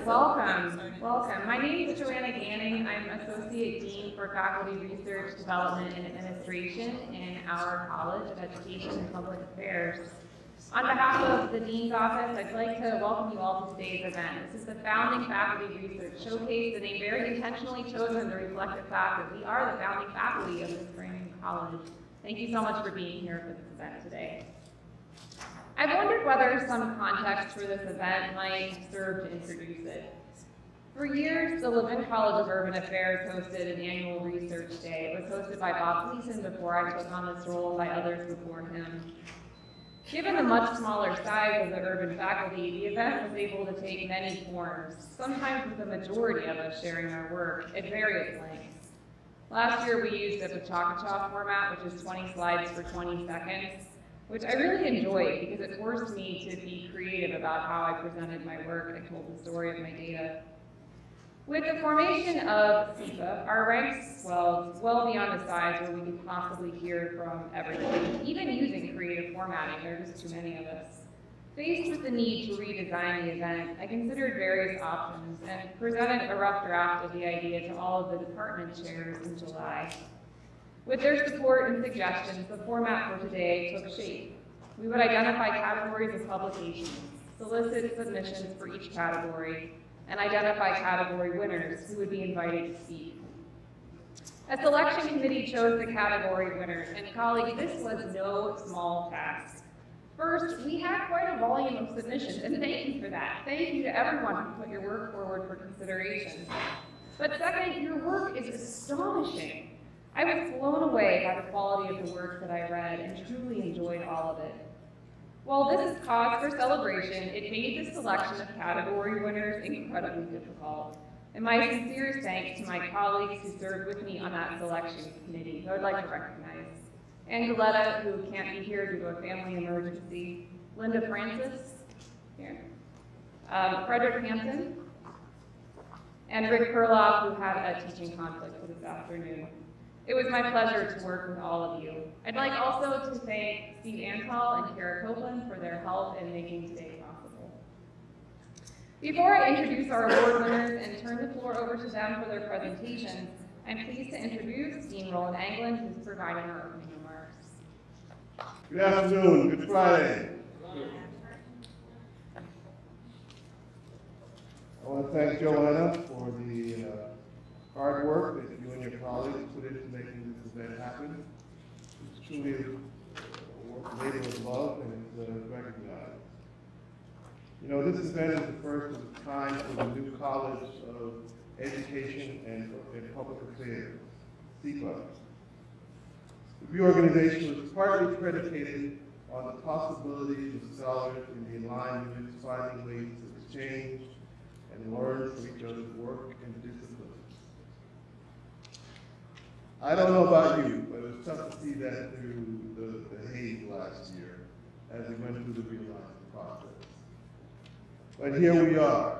Welcome. My name is Joanna Ganning. I'm Associate Dean for Faculty Research, Development, and Administration in our College of Education and Public Affairs. On behalf of the Dean's Office, I'd like to welcome you all to today's event. This is the Founding Faculty Research Showcase, the name very intentionally chosen to reflect the fact that we are the founding faculty of this brand new college. Thank you so much for being here for this event today. I've wondered whether some context for this event might serve to introduce it. For years, the Levin College of Urban Affairs hosted an annual research day. It was hosted by Bob Gleason before I took on this role and by others before him. Given the much smaller size of the urban faculty, the event was able to take many forms, sometimes with the majority of us sharing our work at various lengths. Last year, we used a Pachakacha format, which is 20 slides for 20 seconds, which I really enjoyed because it forced me to be creative about how I presented my work and told the story of my data. With the formation of SEPA, our ranks swelled well beyond the size where we could possibly hear from everyone. Even using creative formatting, there are just too many of us. Faced with the need to redesign the event, I considered various options and presented a rough draft of the idea to all of the department chairs in July. With their support and suggestions, the format for today took shape. We would identify categories of publications, solicit submissions for each category, and identify category winners who would be invited to speak. A selection committee chose the category winners, and colleagues, this was no small task. First, we had quite a volume of submissions, and thank you for that. Thank you to everyone who put your work forward for consideration. But second, your work is astonishing. I was blown away by the quality of the work that I read and truly enjoyed all of it. While this is cause for celebration, it made the selection of category winners incredibly difficult. And my sincerest thanks to my colleagues who served with me on that selection committee, who I'd like to recognize. Angeletta, who can't be here due to a family emergency. Linda Francis, here. Frederick Hampton. And Rick Perloff, who had a teaching conflict for this afternoon. It was my pleasure to work with all of you. I'd like also to thank Steve Antal and Kara Copeland for their help in making today possible. Before I introduce our award winners and turn the floor over to them for their presentations, I'm pleased to introduce Dean Roland Anglin, who's providing our opening remarks. Good afternoon, Good Friday. I want to thank Joanna for the hard work that you and your colleagues put into making this event happen. It's truly a labor of love and it's recognized. You know, this event is the first of its kind for the new College of Education and Public Affairs, SEPA. The reorganization was partly predicated on the possibilities of scholars in the aligned units finding ways to exchange and learn from each other's work and disciplines. I don't know about you, but it was tough to see that through the haze last year as we went through the realignment process. But here we are.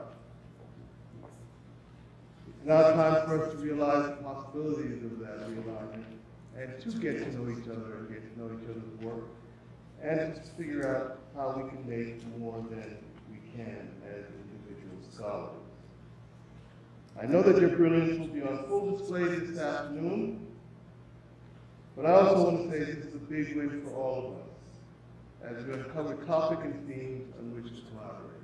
It's now time for us to realize the possibilities of that realignment and to get to know each other and get to know each other's work and to figure out how we can make more than we can as individual scholars. I know that your brilliance will be on full display this afternoon, but I also want to say this is a big win for all of us as we uncover topic and themes on which to collaborate.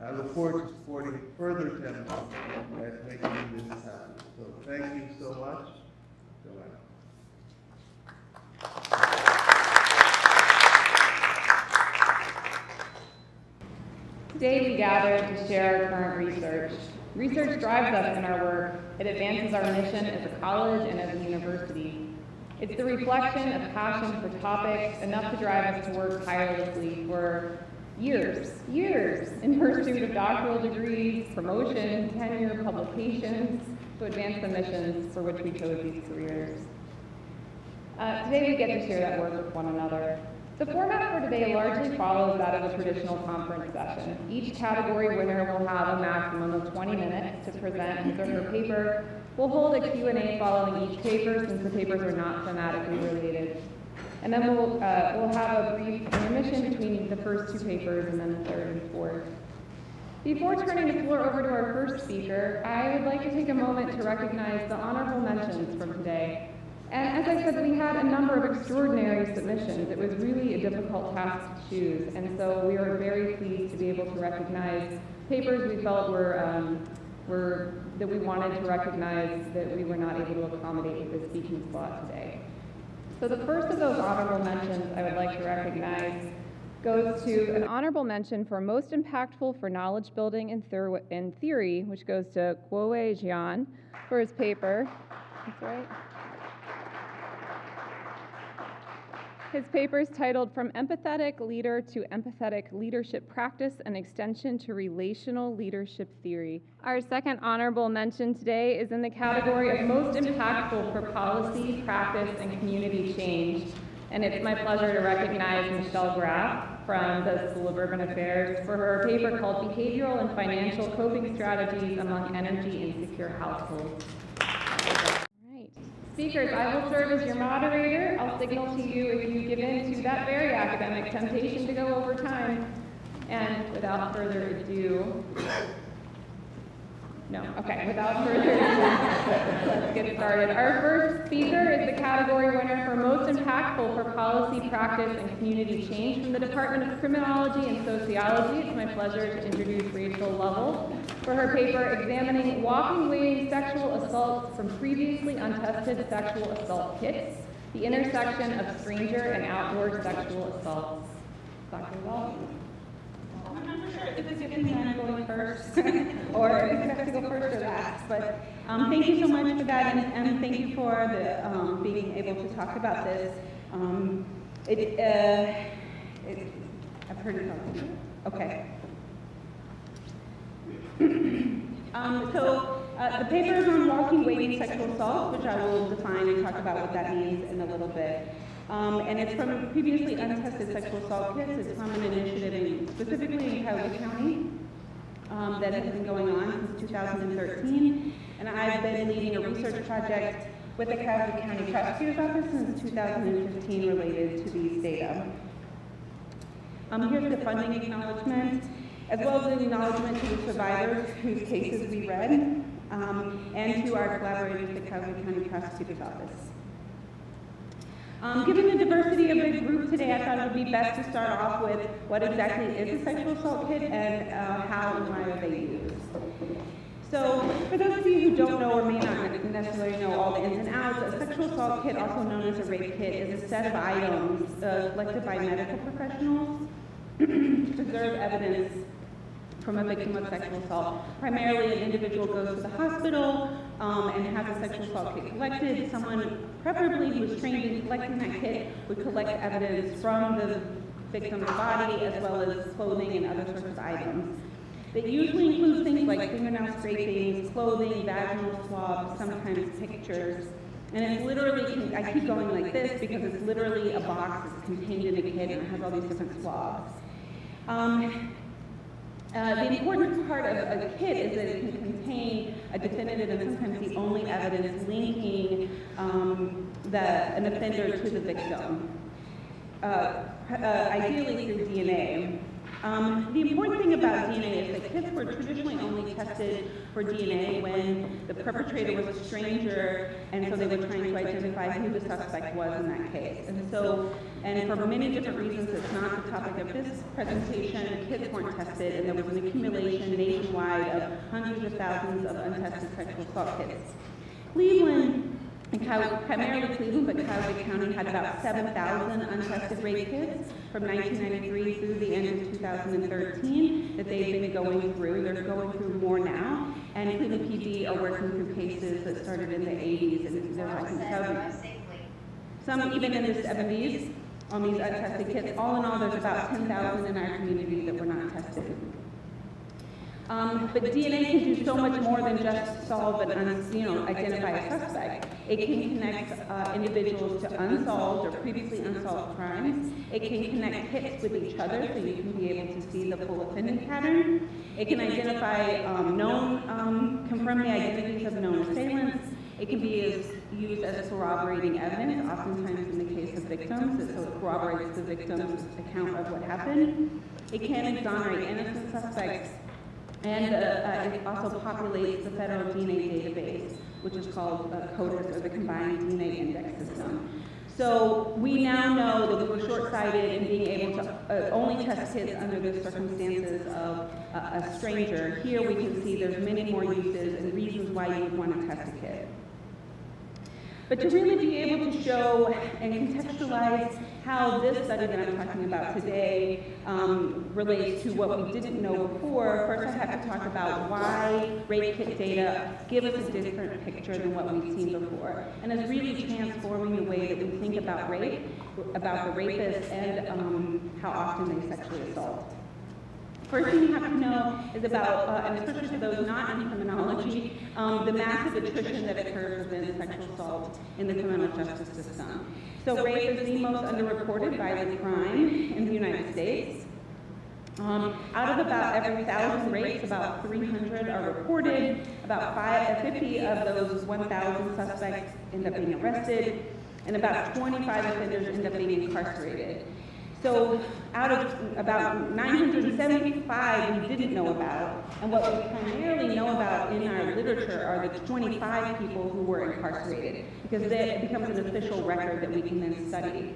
I look forward to supporting further attempts at making this happen. So thank you so much. Joanna. Today we gather to share our current research. Research drives us in our work. It advances our mission as a college and as a university. It's the reflection of passion for topics enough to drive us to work tirelessly for years in pursuit of doctoral degrees, promotion, tenure, publications, to advance the missions for which we chose these careers. Today we get to share that work with one another. The format for today largely follows that of a traditional conference session. Each category winner will have a maximum of 20 minutes to present his or her paper. We'll hold a Q&A following each paper since the papers are not thematically related. And then we'll have a brief intermission between the first two papers and then the third and fourth. Before turning the floor over to our first speaker, I would like to take a moment to recognize the honorable mentions from today. And as I said, we had a number of extraordinary submissions. It was really a difficult task to choose, and so we are very pleased to be able to recognize papers we felt that we wanted to recognize that we were not able to accommodate with the speaking slot today. So the first of those honorable mentions I would like to recognize goes to an honorable mention for most impactful for knowledge building and theory, which goes to Guowei Jian for his paper. That's right. His paper is titled From Empathetic Leader to Empathetic Leadership Practice, an Extension to Relational Leadership Theory. Our second honorable mention today is in the category of most impactful for policy, practice, and community change. And it's my pleasure to recognize Michelle Graff from the School of Urban Affairs for her paper called Behavioral and Financial Coping Strategies Among Energy Insecure Households. Speakers, I will serve as your moderator. I'll signal to you if you give in to that very academic temptation to go over time. And without further ado, without further ado, let's get started. Our first speaker is the category winner for most impactful for policy, practice, and community change from the Department of Criminology and Sociology. It's my pleasure to introduce Rachel Lovell for her paper examining walking, waiting sexual assaults from previously untested sexual assault kits, the intersection of stranger and outdoor sexual assaults. Dr. Lovell. I'm not sure if it's a good thing I'm going first or if it's best to go first or last, but thank you so much for that, and thank you for the being able to talk about this. I've heard it all. Okay. The paper is on walking, waiting sexual assault, which I will define and talk about what that means in a little bit. And it's from previously untested sexual assault kits. It's from an initiative specifically in Cuyahoga County that has been going on since 2013. And I've been leading a research project with the Cuyahoga County Prosecutor's Office since 2015 related to these data. Here's the funding acknowledgement, as well as the acknowledgement to the survivors whose cases we read, and to our collaborators at the Cuyahoga County Prosecutor's Office. Given the diversity of the group today, I thought it would be best to start off with what exactly is a sexual assault kit and how and why are they used. So, for those of you who don't know or may not necessarily know all the ins and outs, a sexual assault kit, also known as a rape kit, is a set of items selected by medical professionals to preserve evidence from a victim of sexual assault. Primarily, an individual goes to the hospital and has a sexual assault kit collected. Someone, preferably who is trained in collecting that kit, would collect evidence from the victim's body as well as clothing and other sorts of items. It usually includes things like fingernail scrapings, clothing, vaginal swabs, sometimes pictures. And it's literally, I keep going like this because it's literally a box that's contained in a kit and it has all these different swabs. The important part of a kit is that it can contain a definitive and sometimes the only evidence linking an offender to the victim, ideally through DNA. The important thing about DNA is that kits were traditionally only tested for DNA when the perpetrator was a stranger, and so they were trying to identify who the suspect was in that case. And for many different reasons, it's not the topic of this presentation, kits weren't tested, and there was an accumulation nationwide of hundreds of thousands of untested sexual assault kits. Cleveland, primarily Cleveland, but Cuyahoga County had about 7,000 untested rape kits from 1993 through the end of 2013 that they've been going through. They're going through more now, and Cleveland PD are working through cases that started in the 80s and they're like in the 70s. Some even in the 70s on these untested kits. All in all, there's about 10,000 in our community that were not tested. But DNA can do so much more than just solve and identify a suspect. It can connect individuals to unsolved or previously unsolved crimes. It can connect hits with each other so you can be able to see the full offending pattern. It can identify confirm the identities of known assailants. It can be used as corroborating evidence, oftentimes in the case of victims, so it corroborates the victim's account of what happened. It can exonerate innocent suspects. And it also populates the federal DNA database, which is called CODIS, or the Combined DNA Index System. So we now know that we were short-sighted in being able to only test kids under the circumstances of a stranger. Here we can see there's many more uses and reasons why you would want to test a kid. But to really be able to show and contextualize how this study that I'm talking about today relates to what we didn't know before, first I have to talk about why rape kit data give us a different picture than what we've seen before. And it's really transforming the way that we think about rape, about the rapist, and how often they sexually assault. First thing you have to know is about, and especially for those not in criminology, the massive attrition that occurs within sexual assault in the criminal justice system. So rape is the most underreported violent crime in the United States. Out of about every 1,000 rapes, about 300 are reported. About 50 of those 1,000 suspects end up being arrested, and about 25 offenders end up being incarcerated. So out of about 975 we didn't know about, and what we primarily know about in our literature are the 25 people who were incarcerated, because that becomes an official record that we can then study.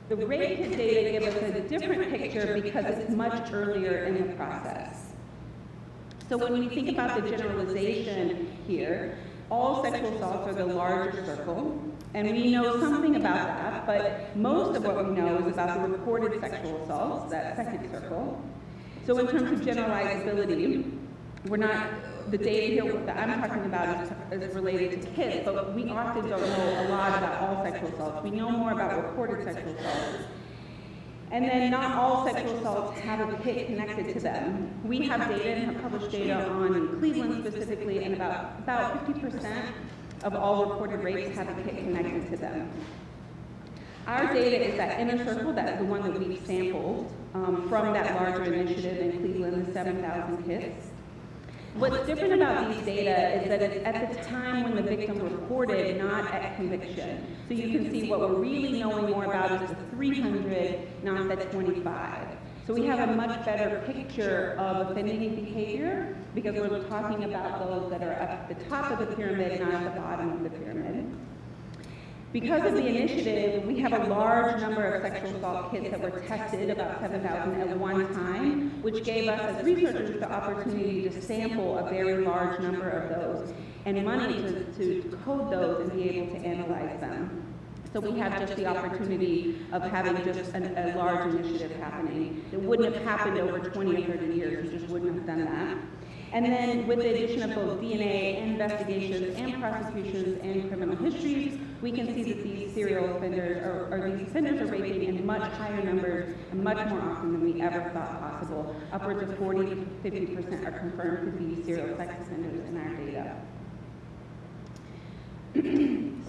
The rape kit data give us a different picture because it's much earlier in the process. So when we think about the generalization here, all sexual assaults are the larger circle, and we know something about that, but most of what we know is about the reported sexual assaults, that second circle. So in terms of generalizability, the data here that I'm talking about is related to kids, but we often don't know a lot about all sexual assaults. We know more about reported sexual assaults. And then not all sexual assaults have a kit connected to them. We have data and have published data on Cleveland specifically, and about 50% of all reported rapes have a kit connected to them. Our data is that inner circle, that's the one that we've sampled from that larger initiative in Cleveland, the 7,000 kits. What's different about these data is that it's at the time when the victim reported, not at conviction. So you can see what we're really knowing more about is the 300, not the 25. So we have a much better picture of offending behavior because we're talking about those that are at the top of the pyramid, not at the bottom of the pyramid. Because of the initiative, we have a large number of sexual assault kits that were tested, about 7,000 at one time, which gave us as researchers the opportunity to sample a very large number of those and money to code those and be able to analyze them. So we have just the opportunity of having just a large initiative happening. It wouldn't have happened over 20 or 30 years, we just wouldn't have done that. And then with the addition of both DNA investigations and prosecutions and criminal histories, we can see that these serial offenders or these offenders are raping in much higher numbers and much more often than we ever thought possible. Upwards of 40 to 50% are confirmed to be serial sex offenders in our data.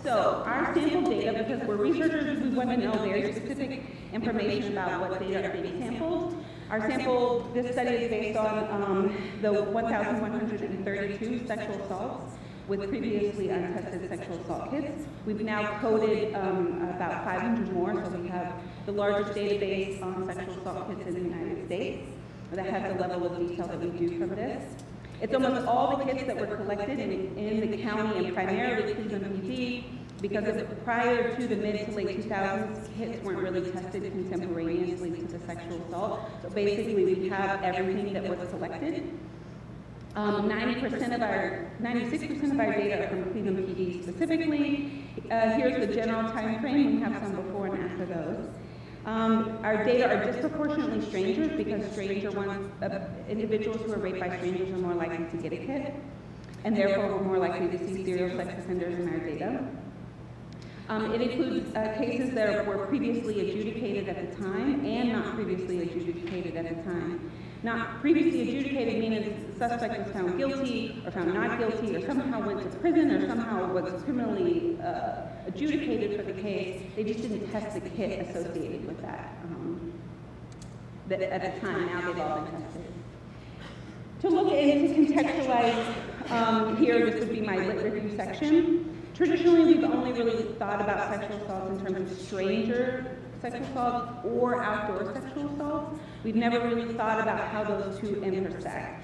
So our sample data, because we're researchers, we want to know very specific information about what data are being sampled. Our sample, this study is based on the 1,132 sexual assaults with previously untested sexual assault kits. We've now coded about 500 more, so we have the largest database on sexual assault kits in the United States that has the level of detail that we do from this. It's almost all the kits that were collected in the county and primarily Cleveland PD, because prior to the mid to late 2000s, kits weren't really tested contemporaneously to the sexual assault. So basically, we have everything that was collected. 96% of our data are from Cleveland PD specifically. Here's the general time frame. We have some before and after those. Our data are disproportionately strangers because individuals who are raped by strangers are more likely to get a kit, and therefore we're more likely to see serial sex offenders in our data. It includes cases that were previously adjudicated at the time and not previously adjudicated at the time. Not previously adjudicated meaning the suspect was found guilty or found not guilty or somehow went to prison or somehow was criminally adjudicated for the case. They just didn't test the kit associated with that at the time. Now they've all been tested. To look and to contextualize here, this would be my lit review section. Traditionally, we've only really thought about sexual assaults in terms of stranger sexual assaults or outdoor sexual assaults. We've never really thought about how those two intersect.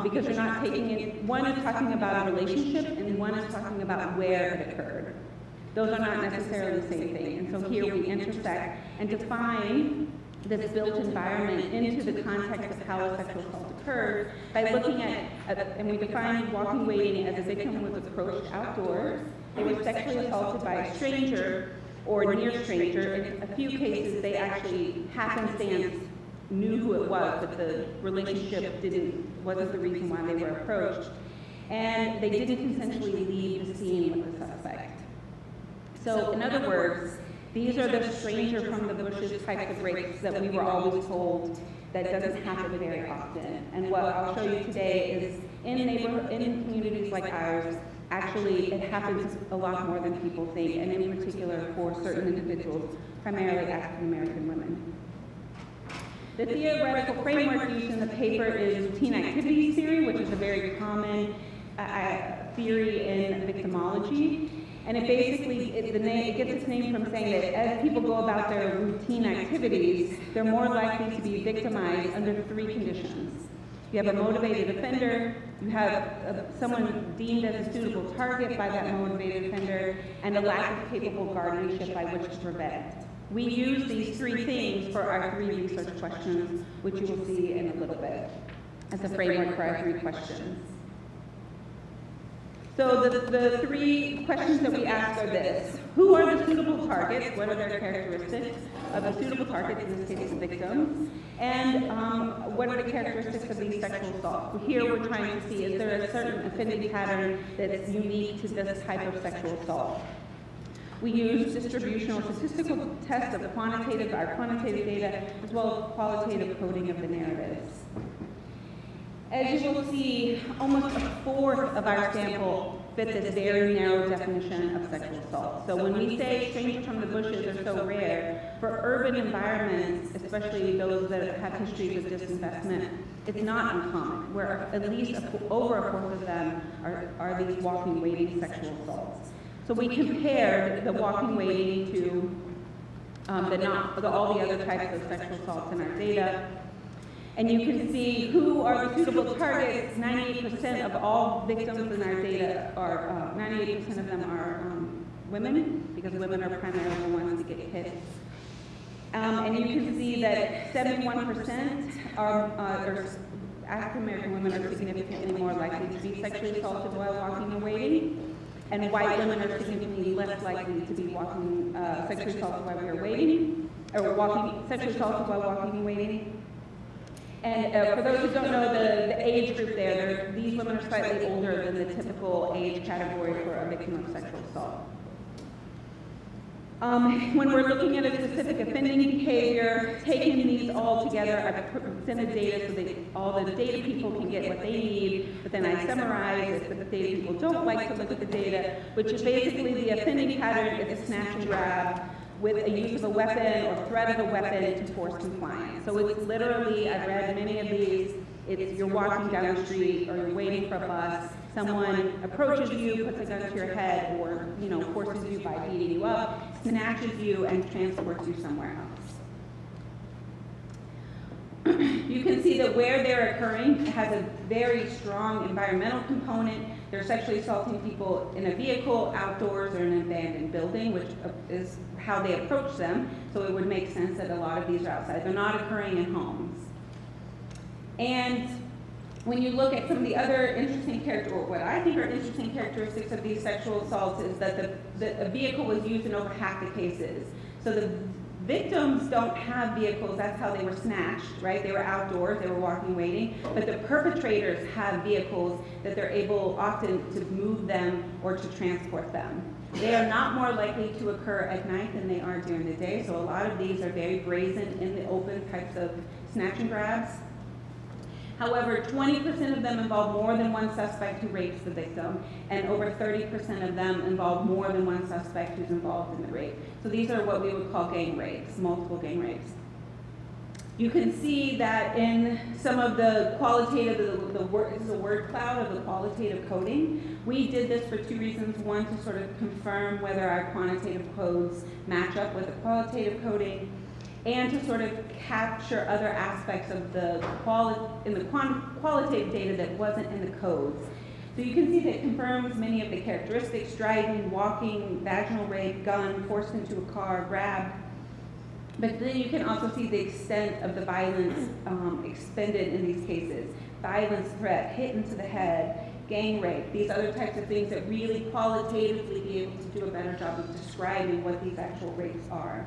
because you're not taking it, one is talking about a relationship and one is talking about where it occurred. Those are not necessarily the same thing. And so here we intersect and define this built environment into the context of how a sexual assault occurred by looking at, and we define walking waiting as a victim was approached outdoors, they were sexually assaulted by a stranger or near stranger. In a few cases, they actually happenstance knew who it was, but the relationship wasn't the reason why they were approached. And they didn't consensually leave the scene with the suspect. So in other words, these are the stranger from the bushes types of rapes that we were always told that doesn't happen very often. And what I'll show you today is in communities like ours, actually it happens a lot more than people think, and in particular for certain individuals, primarily African American women. The theoretical framework used in the paper is routine activities theory, which is a very common theory in victimology. And it basically, it gets its name from saying that as people go about their routine activities, they're more likely to be victimized under 3 conditions. You have a motivated offender, you have someone deemed as a suitable target by that motivated offender, and a lack of capable guardianship by which to prevent. We use these 3 things for our 3 research questions, which you will see in a little bit, as a framework for our 3 questions. So the 3 questions that we ask are this: who are the suitable targets? What are their characteristics of the suitable targets, in this case the victims? And what are the characteristics of these sexual assaults? Here we're trying to see, is there a certain affinity pattern that is unique to this type of sexual assault? We use distributional statistical tests of our quantitative data, as well as qualitative coding of the narratives. As you will see, almost a 1/4 of our sample fit this very narrow definition of sexual assault. So when we say strangers from the bushes are so rare, for urban environments, especially those that have histories of disinvestment, it's not uncommon, where at least over a 1/4 of them are these walking waiting sexual assaults. So we compared the walking waiting to all the other types of sexual assaults in our data. And you can see who are the suitable targets. 98% of all victims in our data are, 98% of them are women, because women are primarily the ones that get hit. And you can see that 71% are African American women are significantly more likely to be sexually assaulted while walking and waiting. And white women are significantly less likely to be sexually assaulted while we are waiting, or sexually assaulted while walking and waiting. And for those who don't know the age group there, these women are slightly older than the typical age category for a victim of sexual assault. When we're looking at a specific offending behavior, taking these all together, I presented data so that all the data people can get what they need, but then I summarize it so that the data people don't like to look at the data, which is basically the offending pattern is a snatch and grab with a use of a weapon or threat of a weapon to force compliance. So it's literally, I've read many of these, it's you're walking down the street or you're waiting for a bus, someone approaches you, puts a gun to your head, or forces you by beating you up, snatches you and transports you somewhere else. You can see that where they're occurring has a very strong environmental component. They're sexually assaulting people in a vehicle, outdoors, or in an abandoned building, which is how they approach them. So it would make sense that a lot of these are outside. They're not occurring in homes. And when you look at some of the other interesting what I think are interesting characteristics of these sexual assaults is that the vehicle was used in over half the cases. So the victims don't have vehicles, that's how they were snatched, right? They were outdoors, they were walking, waiting, but the perpetrators have vehicles that they're able often to move them or to transport them. They are not more likely to occur at night than they are during the day, so a lot of these are very brazen in the open types of snatch and grabs. However, 20% of them involve more than one suspect who rapes the victim, and over 30% of them involve more than one suspect who's involved in the rape. So these are what we would call gang rapes, multiple gang rapes. You can see that in some of the qualitative, this is a word cloud of the qualitative coding. We did this for 2 reasons. One, to sort of confirm whether our quantitative codes match up with the qualitative coding. and to sort of capture other aspects of the qualitative data that wasn't in the codes. So you can see that it confirms many of the characteristics: driving, walking, vaginal rape, gun, forced into a car, grabbed. But then you can also see the extent of the violence expended in these cases. Violence, threat, hit into the head, gang rape, these other types of things that really qualitatively be able to do a better job of describing what these actual rapes are.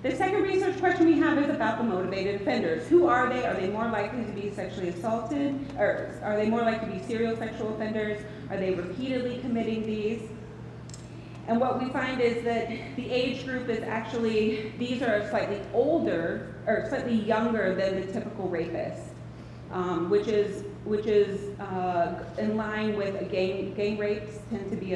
The second research question we have is about the motivated offenders. Who are they? Are they more likely to be sexually assaulted? Or are they more likely to be serial sexual offenders? Are they repeatedly committing these? And what we find is that the age group is actually, these are slightly older, or slightly younger than the typical rapist, which is in line with gang rapes tend to be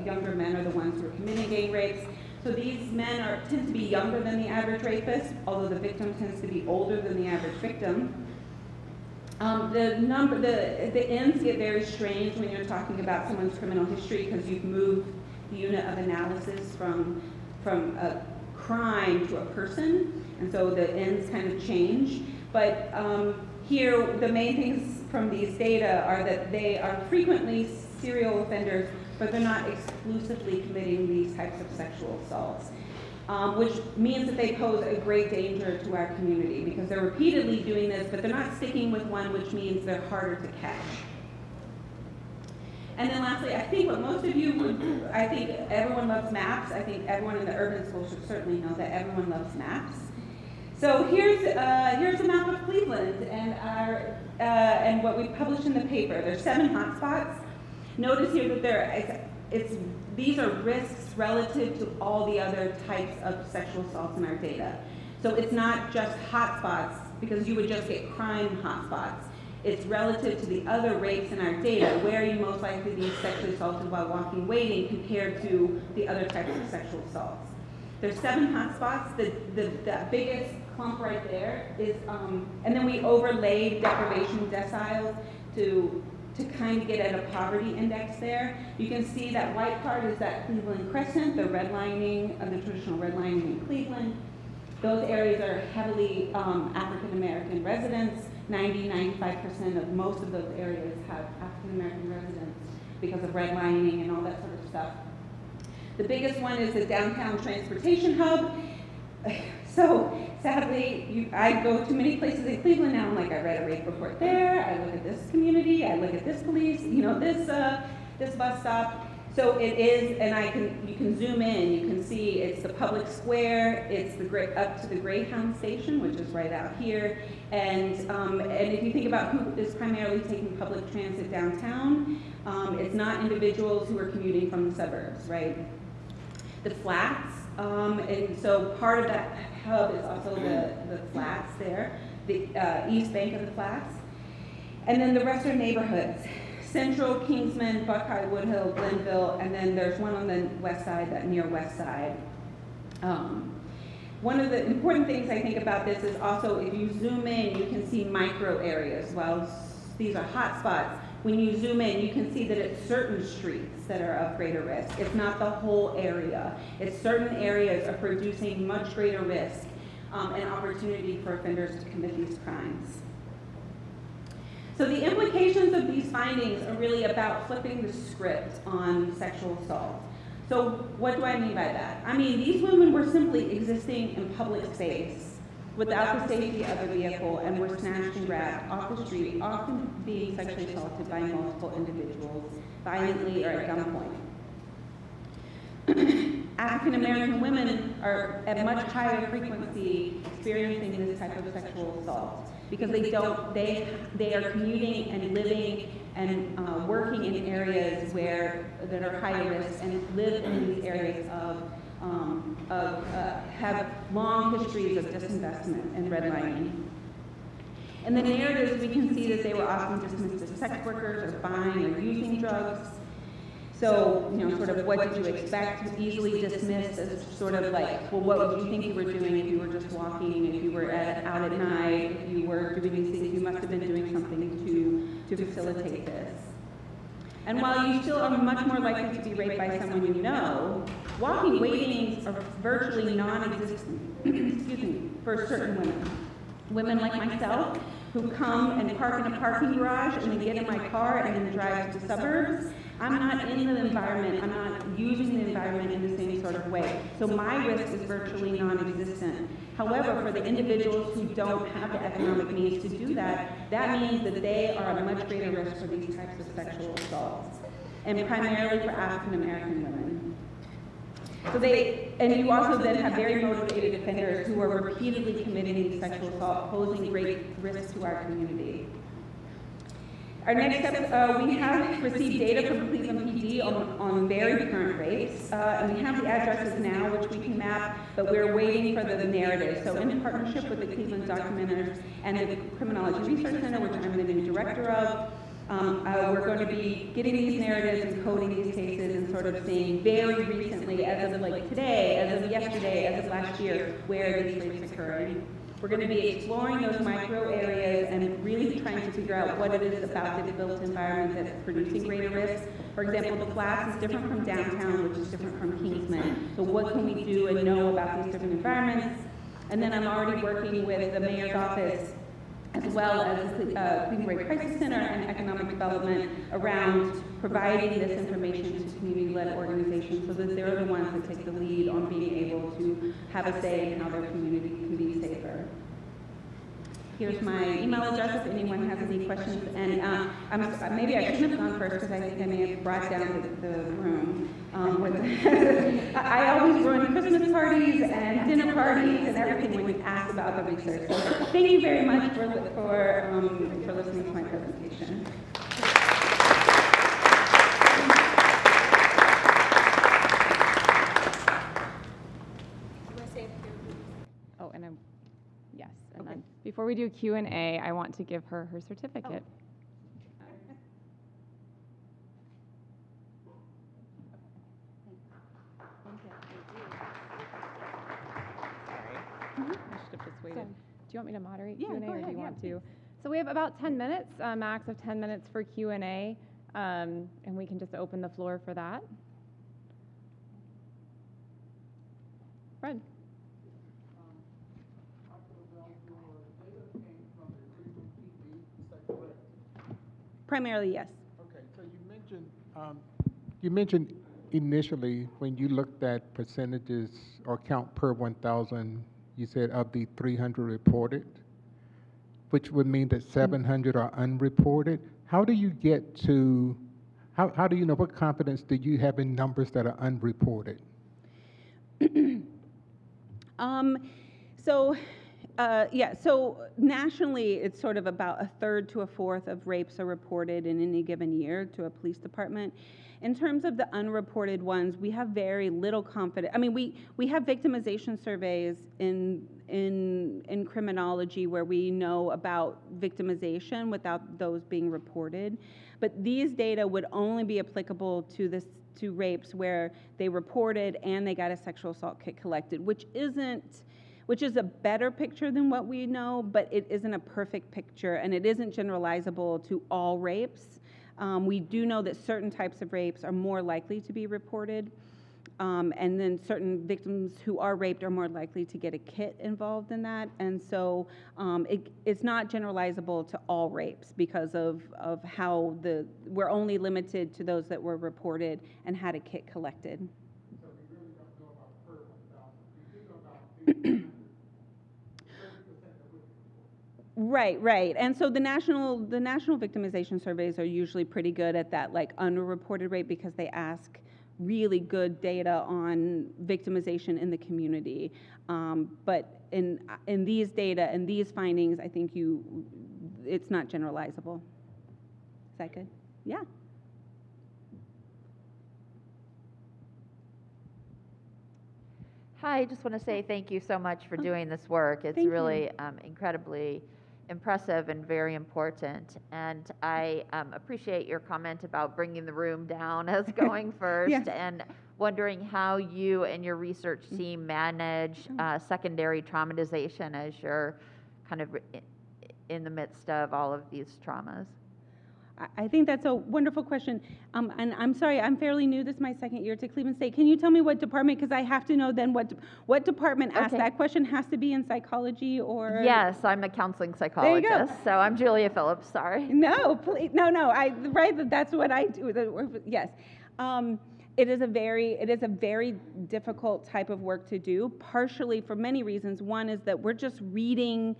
younger men are the ones who are committing gang rapes. So these men tend to be younger than the average rapist, although the victim tends to be older than the average victim. The ends get very strange when you're talking about someone's criminal history, because you've moved the unit of analysis from a crime to a person, and so the ends kind of change. But here, the main things from these data are that they are frequently serial offenders, but they're not exclusively committing these types of sexual assaults, which means that they pose a great danger to our community, because they're repeatedly doing this, but they're not sticking with one, which means they're harder to catch. And then lastly, I think what most of you I think everyone loves maps. I think everyone in the urban school should certainly know that everyone loves maps. So here's a map of Cleveland and what we published in the paper. There's 7 hotspots. Notice here that these are risks relative to all the other types of sexual assaults in our data. So it's not just hotspots, because you would just get crime hotspots. It's relative to the other rapes in our data. Where are you most likely to be sexually assaulted while walking, waiting, compared to the other types of sexual assaults? There's 7 hotspots. The biggest clump right there is, and then we overlaid deprivation deciles to kind of get at a poverty index there. You can see that white part is that Cleveland crescent, the redlining, the traditional redlining in Cleveland. Those areas are heavily African American residents. 95% of most of those areas have African American residents because of redlining and all that sort of stuff. The biggest one is the downtown transportation hub. So sadly, I go to many places in Cleveland now. I'm like, I read a rape report there. I look at this community. I look at this police. This bus stop. So it is, and you can zoom in. You can see it's the public square. It's up to the Greyhound station, which is right out here. And if you think about who is primarily taking public transit downtown, it's not individuals who are commuting from the suburbs, right? The flats, and so part of that hub is also the flats there, the east bank of the flats. And then the rest are neighborhoods. Central, Kingsman, Buckeye, Woodhill, Glenville, and then there's one on the west side, that near West Side. One of the important things I think about this is also, if you zoom in, you can see micro areas. While these are hot spots, when you zoom in, you can see that it's certain streets that are of greater risk. It's not the whole area. It's certain areas are producing much greater risk and opportunity for offenders to commit these crimes. So the implications of these findings are really about flipping the script on sexual assault. So what do I mean by that? I mean, these women were simply existing in public space without the safety of a vehicle and were snatched and grabbed off the street, often being sexually assaulted by multiple individuals, violently or at gunpoint. African American women are at much higher frequency experiencing this type of sexual assault, because they are commuting and living and working in areas that are higher risk, and live in these areas have long histories of disinvestment and redlining. In the narratives, we can see that they were often dismissed as sex workers or buying or using drugs. So, sort of what did you expect? Easily dismissed as sort of like, well, what would you think you were doing if you were just walking, if you were out at night, if you were doing these things, you must have been doing something to facilitate this. And while you still are much more likely to be raped by someone you know, walking weightings are virtually non-existent, excuse me, for certain women. Women like myself who come and park in a parking garage and then get in my car and then drive to the suburbs. I'm not in the environment, I'm not using the environment in the same sort of way. So my risk is virtually non-existent. However, for the individuals who don't have the economic means to do that, that means that they are at much greater risk for these types of sexual assaults, and primarily for African American women. So and you also then have very motivated offenders who are repeatedly committing these sexual assault, posing great risk to our community. Our next step, we have received data from Cleveland PD on very current rapes, and we have the addresses now, which we can map, but we're waiting for the narrative. So in partnership with the Cleveland Documenters and the Criminology Research Center, which I'm the new director of, we're going to be getting these narratives and coding these cases and sort of seeing very recently, as of like today, as of yesterday, as of last year, where these rapes occurring. We're going to be exploring those micro areas and really trying to figure out what it is about the built environment that's producing greater risk. For example, the Flats is different from downtown, which is different from Kingsman. So what can we do and know about these different environments? And then I'm already working with the mayor's office as well as the Cleveland Rape Crisis Center and Economic Development around providing this information to community-led organizations so that they're the ones that take the lead on being able to have a say in how their community can be safer. Here's my email address if anyone has any questions. And maybe I shouldn't have gone first because I think I may have brought down the room. I always run Christmas parties and dinner parties and everything when we ask about the research. So thank you very much for listening to my presentation. Oh, and yes, and then before we do Q&A, I want to give her her certificate. I should have just waited. Do you want me to moderate Q&A, or do you want to? So we have about 10 minutes, max of 10 minutes for Q&A, and we can just open the floor for that. Fred. Primarily, yes. Okay, so you mentioned initially when you looked at percentages or count per 1,000, you said of the 300 reported, which would mean that 700 are unreported. How do you get to, how do you know, what confidence do you have in numbers that are unreported? So nationally, it's sort of about a third to a fourth of rapes are reported in any given year to a police department. In terms of the unreported ones, we have very little confidence. I mean, we have victimization surveys in criminology where we know about victimization without those being reported. But these data would only be applicable to rapes where they reported and they got a sexual assault kit collected, which is a better picture than what we know, but it isn't a perfect picture, and it isn't generalizable to all rapes. We do know that certain types of rapes are more likely to be reported, and then certain victims who are raped are more likely to get a kit involved in that, and so it's not generalizable to all rapes because of how we're only limited to those that were reported and had a kit collected. So we really don't know about per 1,000. We do know about 30% of which. Right. And so the national victimization surveys are usually pretty good at that, like underreported rate, because they ask really good data on victimization in the community. But in these data and these findings, I think it's not generalizable. Is that good? Yeah. Hi, I just want to say thank you so much for doing this work. It's really incredibly impressive and very important. And I appreciate your comment about bringing the room down as going first and wondering how you and your research team manage secondary traumatization as you're kind of in the midst of all of these traumas. I think that's a wonderful question. And I'm sorry, I'm fairly new. This is my second year to Cleveland State. Can you tell me what department? Because I have to know then what department asked Okay. that question. Has to be in psychology or? Yes, I'm a counseling There you psychologist, go. so I'm Julia Phillips, sorry. No, please, no, right, that's what I do, yes. It is a very difficult type of work to do, partially for many reasons. One is that we're just reading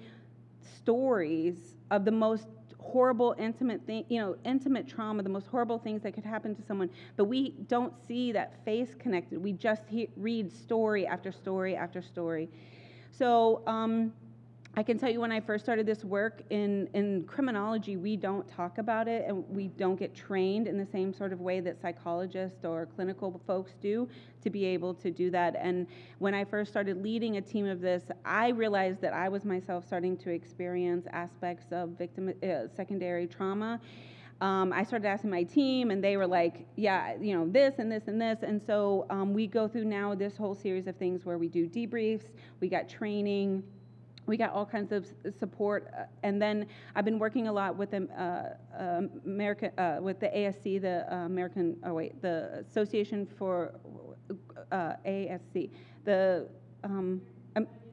stories of the most horrible intimate thing, intimate trauma, the most horrible things that could happen to someone, but we don't see that face connected. We just read story after story after story. So, I can tell you when I first started this work in criminology, we don't talk about it and we don't get trained in the same sort of way that psychologists or clinical folks do to be able to do that. And when I first started leading a team of this, I realized that I was myself starting to experience aspects of secondary trauma. I started asking my team, and they were like, yeah, this and this and this. And so we go through now this whole series of things where we do debriefs, we got training, we got all kinds of support, and then I've been working a lot with with the ASC, the Association for ASC, the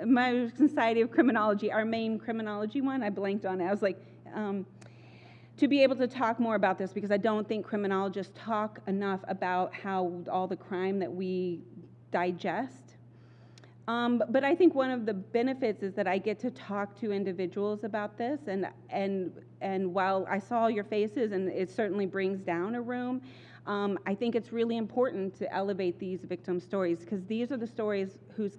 American Society of Criminology, our main criminology one. I blanked on it. I was like, to be able to talk more about this, because I don't think criminologists talk enough about how all the crime that we digest. But I think one of the benefits is that I get to talk to individuals about this, and while I saw your faces, and it certainly brings down a room, I think it's really important to elevate these victim stories, because these are the stories whose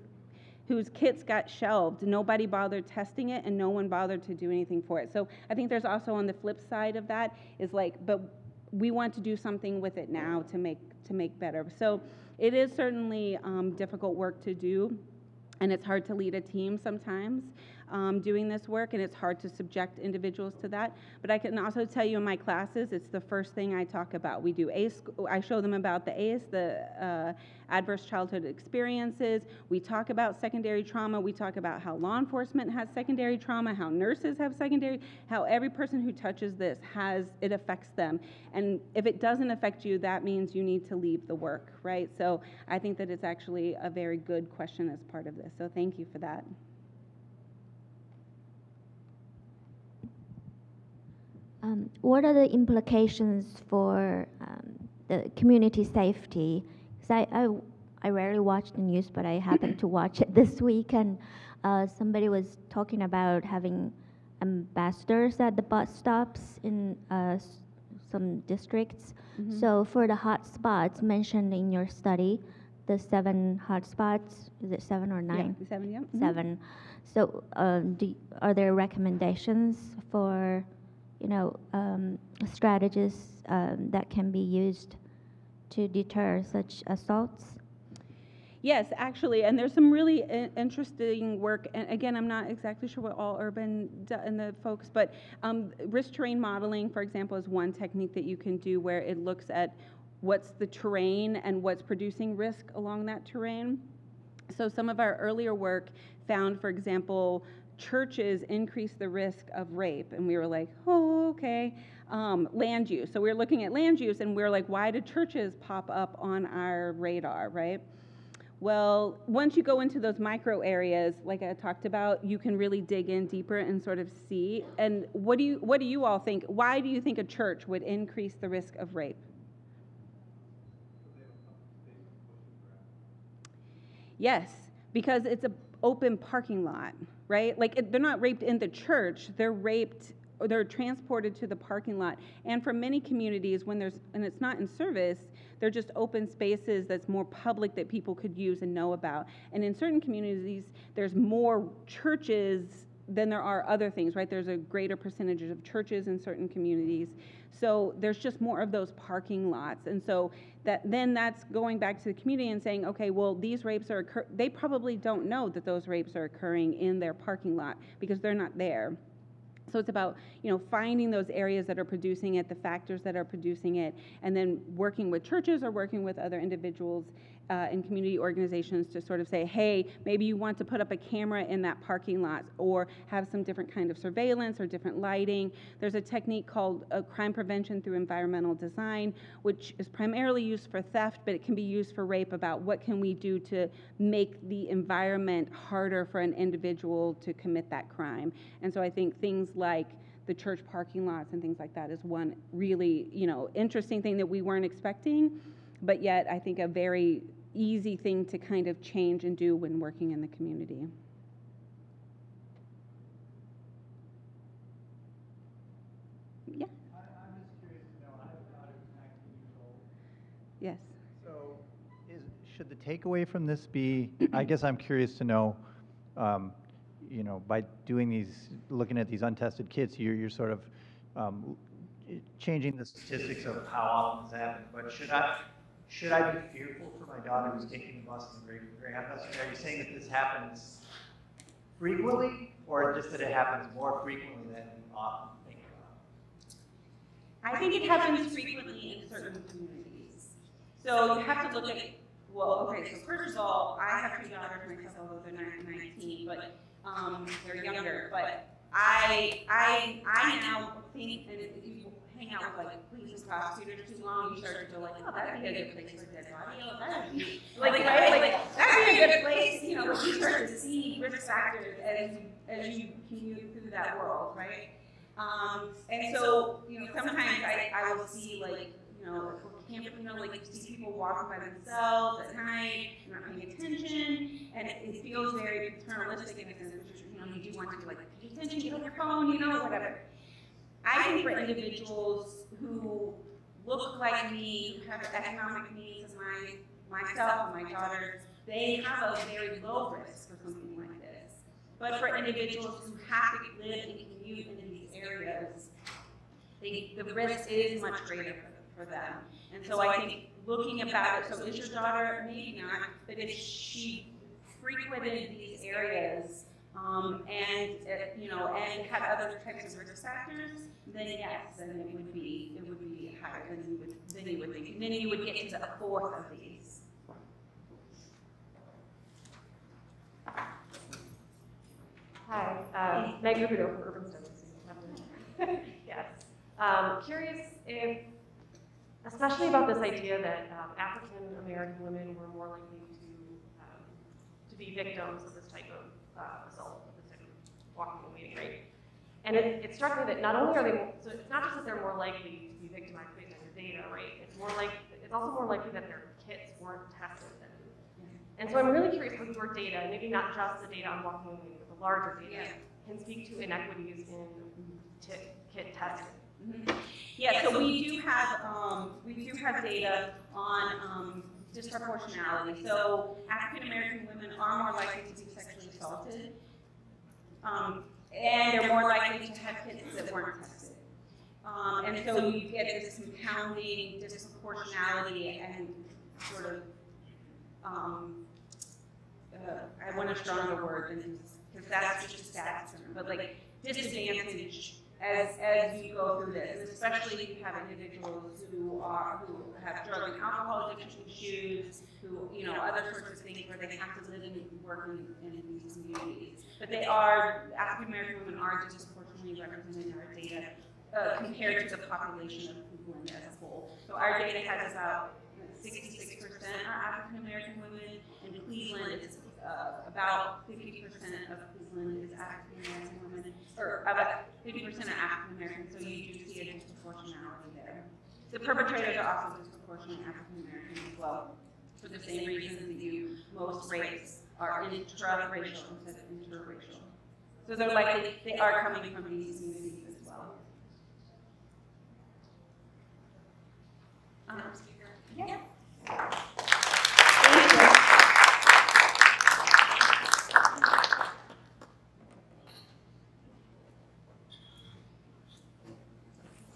kits got shelved. Nobody bothered testing it, and no one bothered to do anything for it. So I think there's also on the flip side of that is like, but we want to do something with it now to make better. So it is certainly difficult work to do. And it's hard to lead a team sometimes doing this work, and it's hard to subject individuals to that. But I can also tell you in my classes, it's the first thing I talk about. We do ACE, I show them about the ACE, the adverse childhood experiences. We talk about secondary trauma. We talk about how law enforcement has secondary trauma, how nurses have secondary, how every person who touches this it affects them. And if it doesn't affect you, that means you need to leave the work, right? So I think that it's actually a very good question as part of this. So thank you for that. What are the implications for the community safety? Because I rarely watch the news, but I happened to watch it this week, and somebody was talking about having ambassadors at the bus stops in some districts. Mm-hmm. So for the hot spots mentioned in your study, the 7 hot spots, is it 7 or 9? Yeah, 7, yeah. Mm-hmm. 7. So are there recommendations for strategies that can be used to deter such assaults? Yes, actually, and there's some really interesting work. And again, I'm not exactly sure what all urban and the folks, but risk terrain modeling, for example, is one technique that you can do where it looks at what's the terrain and what's producing risk along that terrain. So some of our earlier work found, for example, churches increase the risk of rape, and we were like, oh, okay. Land use. So we were looking at land use, and we were like, why do churches pop up on our radar, right? Well, once you go into those micro areas, like I talked about, you can really dig in deeper and sort of see. And what do you all think? Why do you think a church would increase the risk of rape? Yes, because it's an open parking lot, right? Like they're not raped in the church, they're raped, or they're transported to the parking lot. And for many communities, and it's not in service, they're just open spaces that's more public that people could use and know about. And in certain communities, there's more churches than there are other things, right? There's a greater percentage of churches in certain communities. So there's just more of those parking lots. And so that's going back to the community and saying, okay, well, these rapes they probably don't know that those rapes are occurring in their parking lot because they're not there. So it's about, finding those areas that are producing it, the factors that are producing it, and then working with churches or working with other individuals and community organizations to sort of say, hey, maybe you want to put up a camera in that parking lot or have some different kind of surveillance or different lighting. There's a technique called crime prevention through environmental design, which is primarily used for theft, but it can be used for rape, about what can we do to make the environment harder for an individual to commit that crime. And so I think things like the church parking lots and things like that is one really, interesting thing that we weren't expecting, but yet I think a very easy thing to kind of change and do when working in the community. Yeah. I'm just curious to know, I'm not exactly control. Yes. So should the takeaway from this be, I guess I'm curious to know, by doing these, looking at these untested kids, you're sort of changing the statistics of how often this happens, but should I be fearful for my daughter who's taking the bus in Greyhound bus? Are you saying that this happens frequently, or just that it happens more frequently than we often think about? I think it happens frequently in certain communities. So you have to look at, so first of all, I have 2 daughters myself, although they're not 19, but they're younger. But I now think, and if you hang out with like police and prosecutors too long, you start to go like, oh, that'd be a good place for a dead body. Oh, that'd be that'd be a good place. You start to see risk factors as you commute through that world, right? And so, sometimes I will see you see people walking by themselves at night, not paying attention, and it feels very paternalistic in a sense, which, you do want to be like, pay attention, get on your phone, whatever. I think for individuals who look like me, who have economic needs, myself and my daughters, they have a very low risk for something like this. But for individuals who have to live and commute in these areas, the risk is much greater for them. And so I think looking about it, so is your daughter, maybe not, but if she frequented these areas and had other types of risk factors, then yes, then it would be higher than you would think. And then you would get to the 4th of these. Hi, Meg Rubido from Urban Studies. Yes. Curious if, especially about this idea that African American women were more likely to be victims of this type of assault, of this type of walking and waiting, right? And it struck me that not only are they, so it's not just that they're more likely to be victimized based on your data, right? It's also more likely that their kits weren't tested. And so I'm really curious with your data, maybe not just the data on walking and waiting, but the larger data, can speak to inequities in kit testing. Mm-hmm. Yeah, so we do have data on disproportionality. So African American women are more likely to be sexually assaulted, and they're more likely to have kits that weren't tested. And so you get this compounding disproportionality and sort of, I want a stronger word than because that's just a stats term, but like disadvantage as you go through this, and especially if you have individuals who have drug and alcohol addiction issues, who other sorts of things where they have to live and work in these communities. But African American women are disproportionately represented in our data compared to the population of Cleveland as a whole. So our data has about 66% are African American women, and Cleveland is about 50% of Cleveland is African American women, or about 50% of African American. So you do see a disproportionality there. The perpetrators are also disproportionately African American as well, for the same reasons that most rapes are intra-racial instead of interracial. So they are coming from these communities as well. Yeah.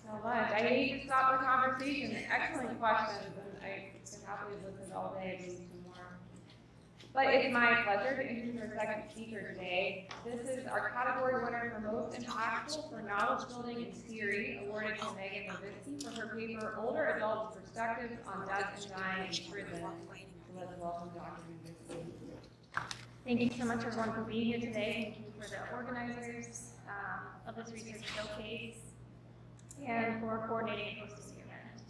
So much. I need to stop the conversation. Excellent questions, and I could happily listen all day and some more. But it's my pleasure to introduce our second speaker today. This is our category winner for most impactful for knowledge building in theory, awarded to Megan Levin for her paper Older Adult Perspectives on Death and Dying in Prison. let's welcome Dr. Levin. Thank you so much, everyone, for being here today. Thank you for the organizers of this research showcase and for coordinating and hosting the event.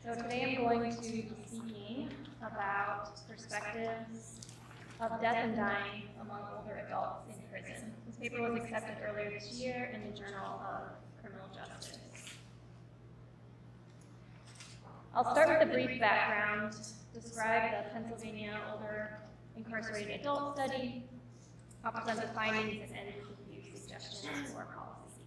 So today I'm going to be speaking about perspectives of death and dying among older adults in prison. This paper was accepted earlier this year in the Journal of Criminal Justice. I'll start with a brief background, describe the Pennsylvania Older Incarcerated Adult Study. I'll present the findings and end with a few suggestions for policy.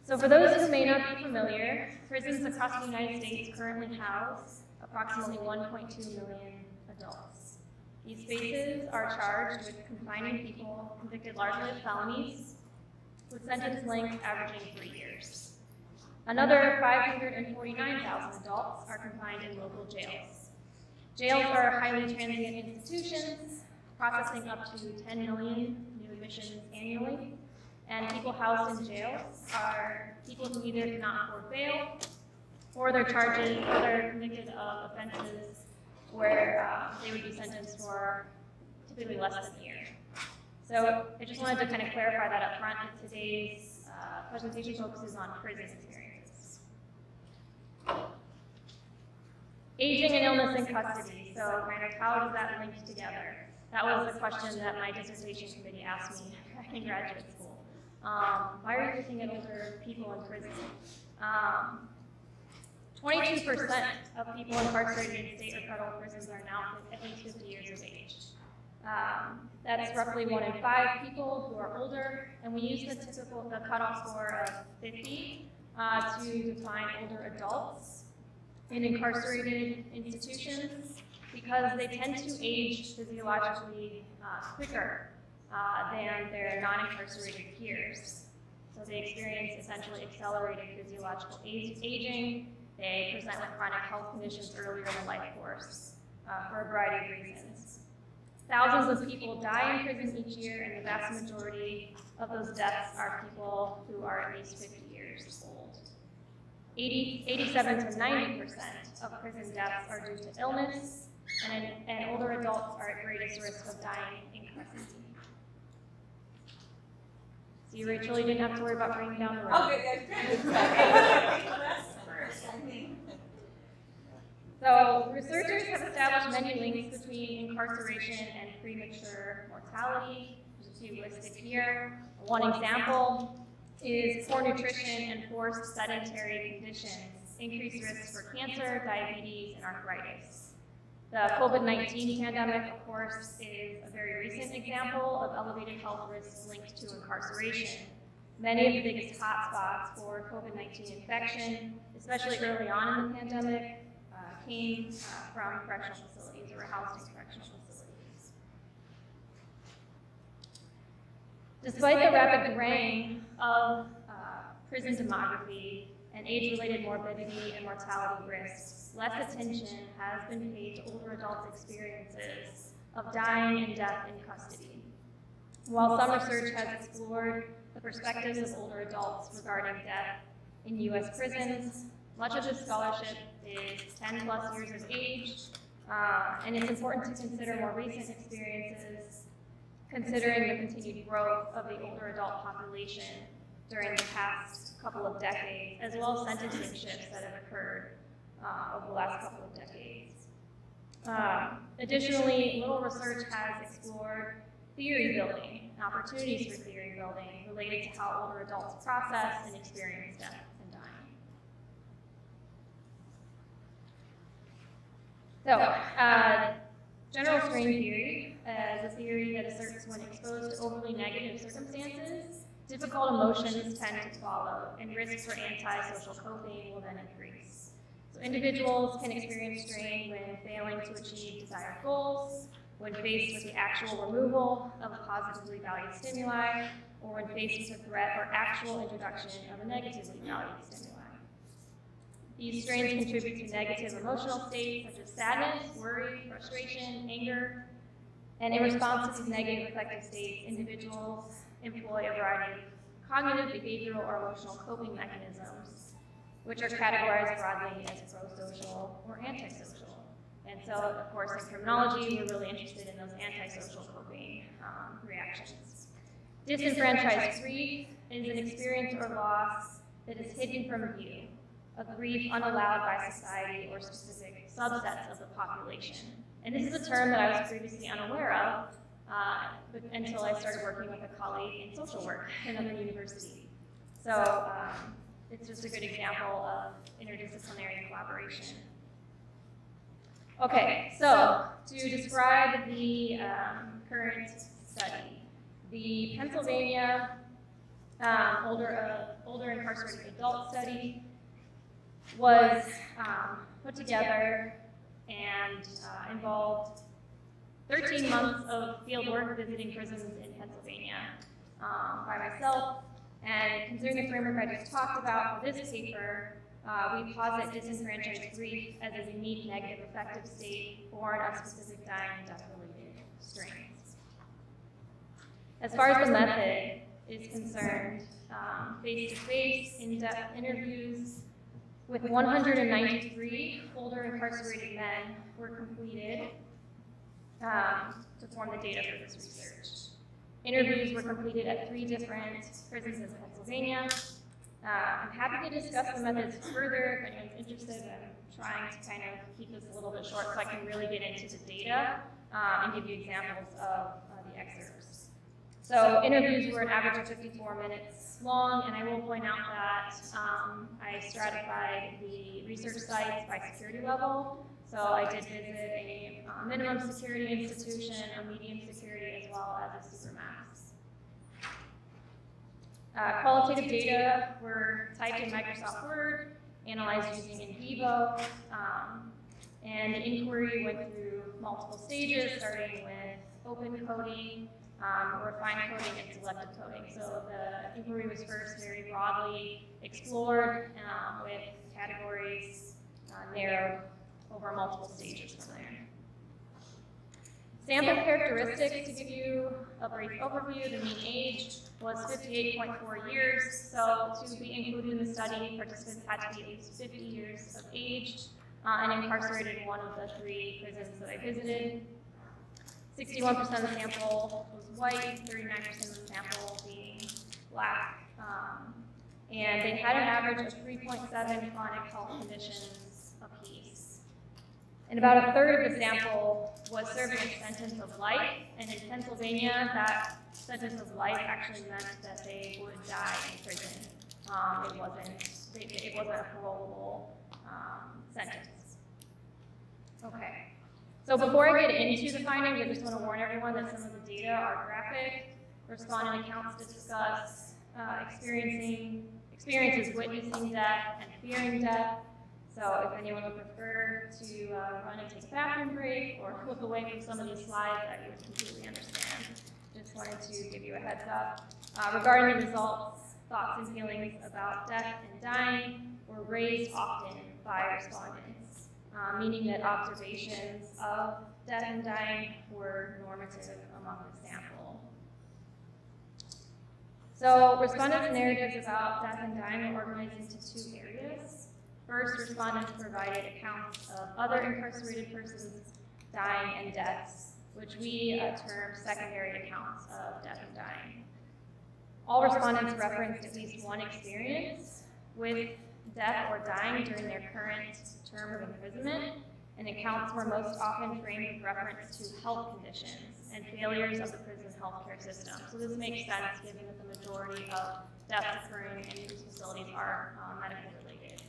So for those who may not be familiar, prisons across the United States currently house approximately 1.2 million adults. These spaces are charged with confining people convicted largely of felonies, with sentence lengths averaging 3 years. Another 549,000 adults are confined in local jails. Jails are highly transient institutions, processing up to 10 million new admissions annually, and people housed in jails are people who either cannot afford bail, or they're convicted of offenses where they would be sentenced for typically less than a year. So I just wanted to kind of clarify that up front. Today's presentation focuses on prison experiences. Aging and illness in custody. So kind of how does that link together? That was the question that my dissertation committee asked me back in graduate school. Why are you looking at older people in prison? 22% of people incarcerated in state or federal prisons are now at least 50 years of age. That's roughly 1 in 5 people who are older, and we use the cutoff score of 50 to define older adults in incarcerated institutions because they tend to age physiologically quicker than their non-incarcerated peers. So they experience essentially accelerated physiological aging. They present with chronic health conditions earlier in the life course for a variety of reasons. Thousands of people die in prison each year, and the vast majority of those deaths are people who are at least 50 years old. 87 to 90% of prison deaths are due to illness, and older adults are at greatest risk of dying in custody. See, Rachel, you didn't have to worry about bringing down the road. Okay, that's good. So researchers have established many links between incarceration and premature mortality. There's a few listed here. One example is poor nutrition and forced sedentary conditions increase risks for cancer, diabetes, and arthritis. The COVID-19 pandemic, of course, is a very recent example of elevated health risks linked to incarceration. Many of the biggest hotspots for COVID-19 infection, especially early on in the pandemic, came from correctional facilities or were housed in correctional facilities. Despite the rapid graying of prison demography and age-related morbidity and mortality risks, less attention has been paid to older adults' experiences of dying and death in custody. While some research has explored the perspectives of older adults regarding death in U.S. prisons, much of this scholarship is 10 plus years of age, and it's important to consider more recent experiences, considering the continued growth of the older adult population during the past couple of decades, as well as sentencing shifts that have occurred over the last couple of decades. Additionally, little research has explored theory building, and opportunities for theory building related to how older adults process and experience death and dying. So, general strain theory is a theory that asserts when exposed to overly negative circumstances, difficult emotions tend to follow, and risks for antisocial coping will then increase. So individuals can experience strain when failing to achieve desired goals, when faced with the actual removal of a positively valued stimuli, or when faced with a threat or actual introduction of a negatively valued stimuli. These strains contribute to negative emotional states such as sadness, worry, frustration, anger, and in response to these negative affective states, individuals employ a variety of cognitive, behavioral, or emotional coping mechanisms, which are categorized broadly as prosocial or antisocial. And so, of course, in criminology, we're really interested in those antisocial coping reactions. Disenfranchised grief is an experience or loss that is hidden from view, a grief unallowed by society or specific subsets of the population. And this is a term that I was previously unaware of until I started working with a colleague in social work at another university. So it's just a good example of interdisciplinary collaboration. Okay, so to describe the current study, the Pennsylvania older incarcerated adult study was put together and involved 13 months of field work visiting prisons in Pennsylvania by myself. And considering the framework I just talked about for this paper, we posit disenfranchised grief as a unique negative affective state born of specific dying and death-related strains. As far as the method is concerned, face-to-face, in-depth interviews with 193 older incarcerated men were completed to form the data for this research. Interviews were completed at 3 different prisons in Pennsylvania. I'm happy to discuss the methods further if anyone's interested. I'm trying to kind of keep this a little bit short so I can really get into the data and give you examples of the excerpts. So interviews were an average of 54 minutes long, and I will point out that I stratified the research sites by security level. So I did visit a minimum security institution, a medium security, as well as a supermax. Qualitative data were typed in Microsoft Word, analyzed using in vivo, and the inquiry went through multiple stages, starting with open coding, refined coding, and selective coding. So the inquiry was first very broadly explored with categories narrowed over multiple stages from there. Sample characteristics, to give you a brief overview, the mean age was 58.4 years. So to be included in the study, participants had to be at least 50 years of age and incarcerated in one of the 3 prisons that I visited. 61% of the sample was white, 39% of the sample being black. And they had an average of 3.7 chronic health conditions apiece. And about a third of the sample was serving a sentence of life, and in Pennsylvania, that sentence of life actually meant that they would die in prison. It wasn't a parolable sentence. Okay. So before I get into the findings, I just want to warn everyone that some of the data are graphic. Respondent accounts discuss experiences witnessing death and fearing death. So if anyone would prefer to run and take a bathroom break or look away from some of these slides, I would completely understand. Just wanted to give you a heads up. Regarding the results, thoughts and feelings about death and dying were raised often by respondents, meaning that observations of death and dying were normative among the sample. So respondents' narratives about death and dying are organized into 2 areas. First, respondents provided accounts of other incarcerated persons dying and deaths, which we term secondary accounts of death and dying. All respondents referenced at least one experience with death or dying during their current term of imprisonment, and accounts were most often framed with reference to health conditions and failures of the prison healthcare system. So this makes sense given that the majority of deaths occurring in these facilities are medical related.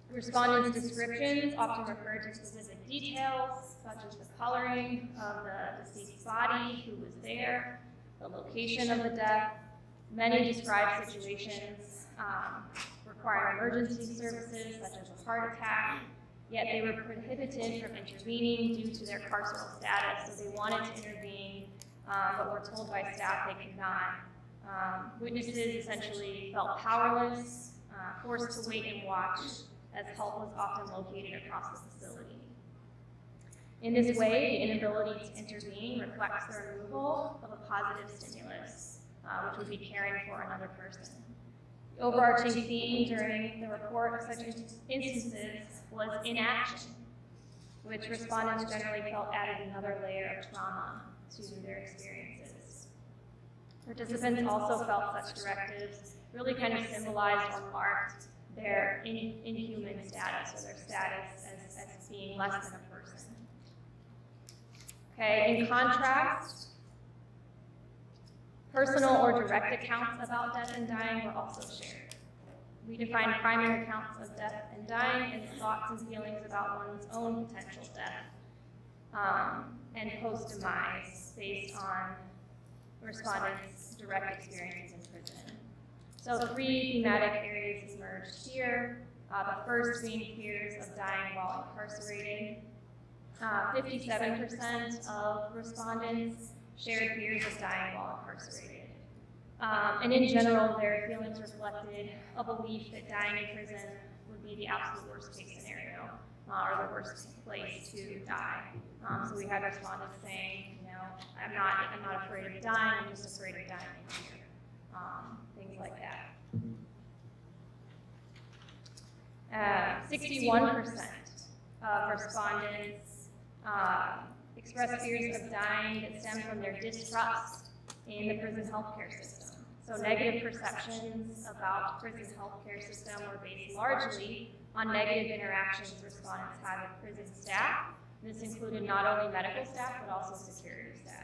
Respondents' descriptions often refer to specific details, such as the coloring of the deceased body, who was there, the location of the death. Many describe situations requiring emergency services, such as a heart attack, yet they were prohibited from intervening due to their carceral status, so they wanted to intervene, but were told by staff they could not. Witnesses essentially felt powerless, forced to wait and watch, as help was often located across the facility. In this way, the inability to intervene reflects the removal of a positive stimulus, which would be caring for another person. The overarching theme during the report of such instances was inaction, which respondents generally felt added another layer of trauma to their experiences. Participants also felt such directives really kind of symbolized or marked their inhuman status, or their status as being less than a person. Okay, in contrast, personal or direct accounts about death and dying were also shared. We define primary accounts of death and dying as thoughts and feelings about one's own potential death and post-demise based on respondents' direct experiences in prison. So 3 thematic areas emerged here. The first being fears of dying while incarcerated. 57% of respondents shared fears of dying while incarcerated. And in general, their feelings reflected a belief that dying in prison would be the absolute worst case scenario, or the worst place to die. So we had respondents saying, you know, I'm not afraid of dying, I'm just afraid of dying in here. Things like that. 61% of respondents expressed fears of dying that stem from their distrust in the prison healthcare system. So negative perceptions about prison healthcare system were based largely on negative interactions respondents had with prison staff. This included not only medical staff, but also security staff.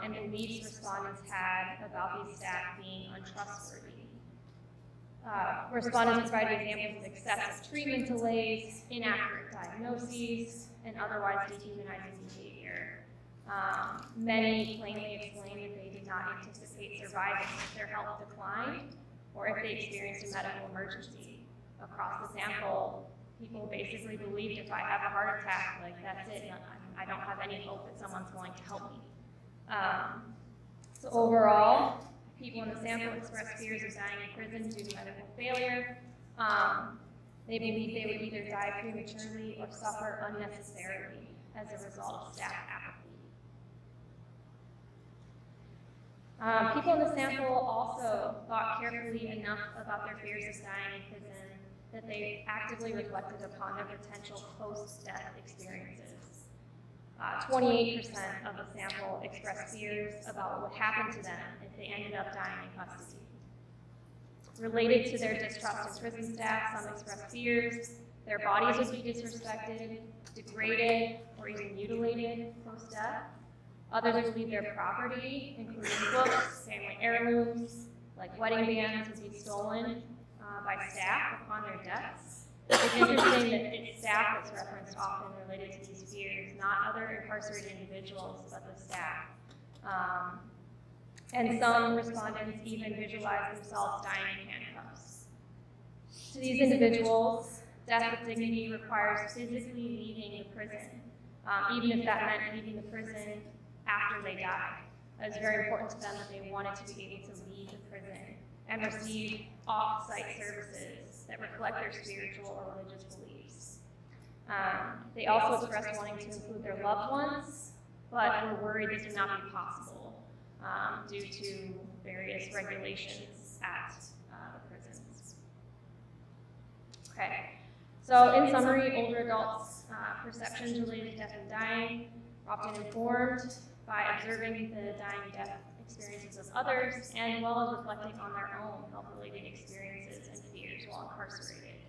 And beliefs respondents had about these staff being untrustworthy. Respondents provided examples of excessive treatment delays, inaccurate diagnoses, and otherwise dehumanizing behavior. Many plainly explained that they did not anticipate surviving if their health declined or if they experienced a medical emergency. Across the sample, people basically believed if I have a heart attack, like that's it, I don't have any hope that someone's going to help me. So overall, people in the sample expressed fears of dying in prison due to medical failure. They believed they would either die prematurely or suffer unnecessarily as a result of staff apathy. People in the sample also thought carefully enough about their fears of dying in prison that they actively reflected upon their potential post-death experiences. 28% of the sample expressed fears about what would happen to them if they ended up dying in custody. Related to their distrust in prison staff, some expressed fears their bodies would be disrespected, degraded, or even mutilated post-death. Others believed their property, including books, family heirlooms, like wedding bands, would be stolen by staff upon their deaths. It's interesting that it's staff that's referenced often related to these fears, not other incarcerated individuals, but the staff. And some respondents even visualized themselves dying in handcuffs. To these individuals, death with dignity requires physically leaving the prison, even if that meant leaving the prison after they died. It was very important to them that they wanted to be able to leave the prison and receive off-site services that reflect their spiritual or religious beliefs. They also expressed wanting to include their loved ones, but were worried this would not be possible due to various regulations at the prisons. Okay, so in summary, older adults' perceptions related to death and dying are often informed by observing the dying death experiences of others, as well as reflecting on their own health-related experiences and fears while incarcerated.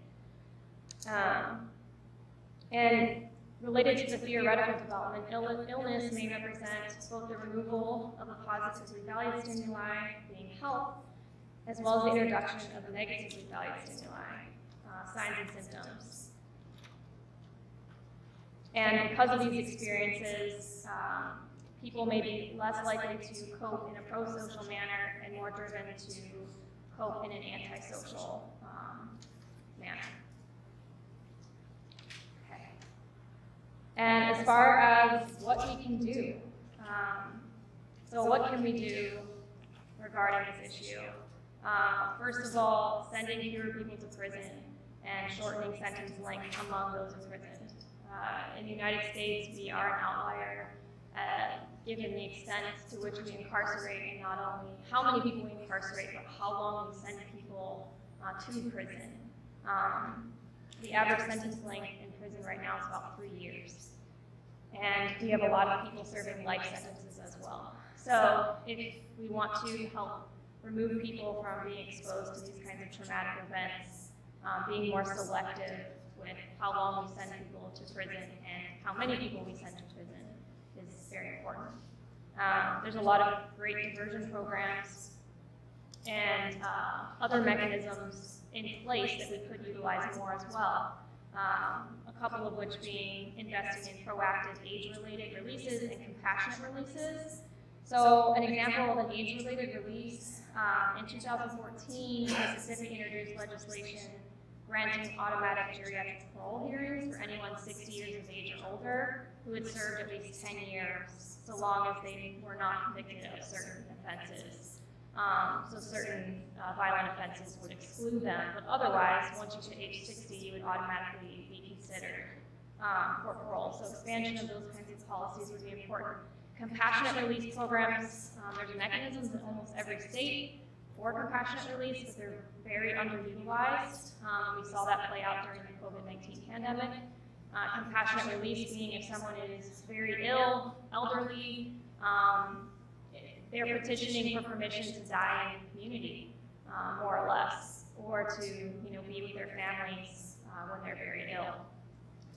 And related to the theoretical development, illness may represent both the removal of a positively valued stimuli, being health, as well as the introduction of a negatively valued stimuli, signs and symptoms. And because of these experiences, people may be less likely to cope in a pro-social manner and more driven to cope in an antisocial manner. Okay. And as far as what we can do, so what can we do regarding this issue? First of all, sending fewer people to prison and shortening sentence length among those in prison. In the United States, we are an outlier given the extent to which we incarcerate, and not only how many people we incarcerate, but how long we send people to prison. the average sentence length in prison right now is about 3 years. And we have a lot of people serving life sentences as well. So if we want to help remove people from being exposed to these kinds of traumatic events, being more selective with how long we send people to prison and how many people we send to prison is very important. There's a lot of great diversion programs and other mechanisms in place that we could utilize more as well. A couple of which being investing in proactive age-related releases and compassionate releases. So an example of an age-related release, in 2014, Mississippi introduced legislation granting automatic geriatric parole hearings for anyone 60 years of age or older who had served at least 10 years, so long as they were not convicted of certain offenses. So certain violent offenses would exclude them, but otherwise, once you hit age 60, you would automatically be considered for parole. So expansion of those kinds of policies would be important. Compassionate release programs, there's mechanisms in almost every state for compassionate release, but they're very underutilized. We saw that play out during the COVID-19 pandemic. Compassionate release being if someone is very ill, elderly, they're petitioning for permission to die in the community, more or less, or to be with their families when they're very ill.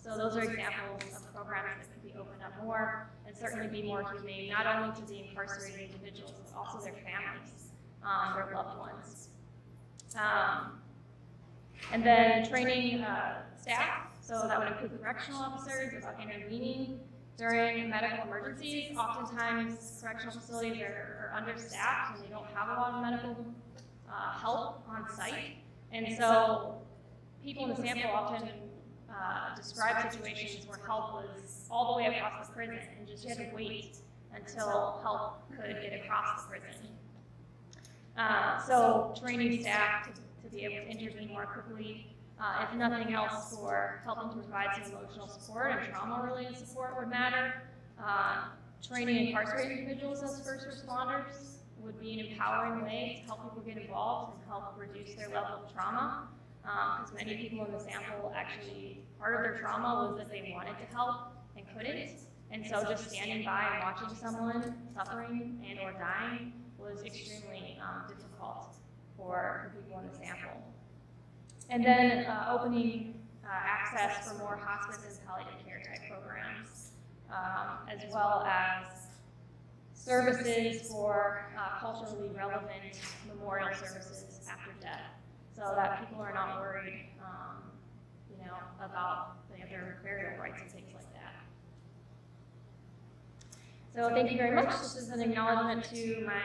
So those are examples of programs that could be opened up more and certainly be more humane, not only to the incarcerated individuals, but also their families, their loved ones. And then training staff, so that would include correctional officers about intervening during medical emergencies. Oftentimes, correctional facilities are understaffed and they don't have a lot of medical help on site. And so people in the sample often describe situations where help was all the way across the prison and just you had to wait until help could get across the prison. So training staff to be able to intervene more quickly, if nothing else, for helping to provide some emotional support and trauma-related support would matter. Training incarcerated individuals as first responders would be an empowering way to help people get involved and help reduce their level of trauma. Because many people in the sample actually, part of their trauma was that they wanted to help and couldn't. And so just standing by and watching someone suffering and or dying was extremely difficult for people in the sample. And then opening access for more hospice and palliative care type programs, as well as services for culturally relevant memorial services after death, so that people are not worried, about their burial rights and things like that. So thank you very much. This is an acknowledgement to my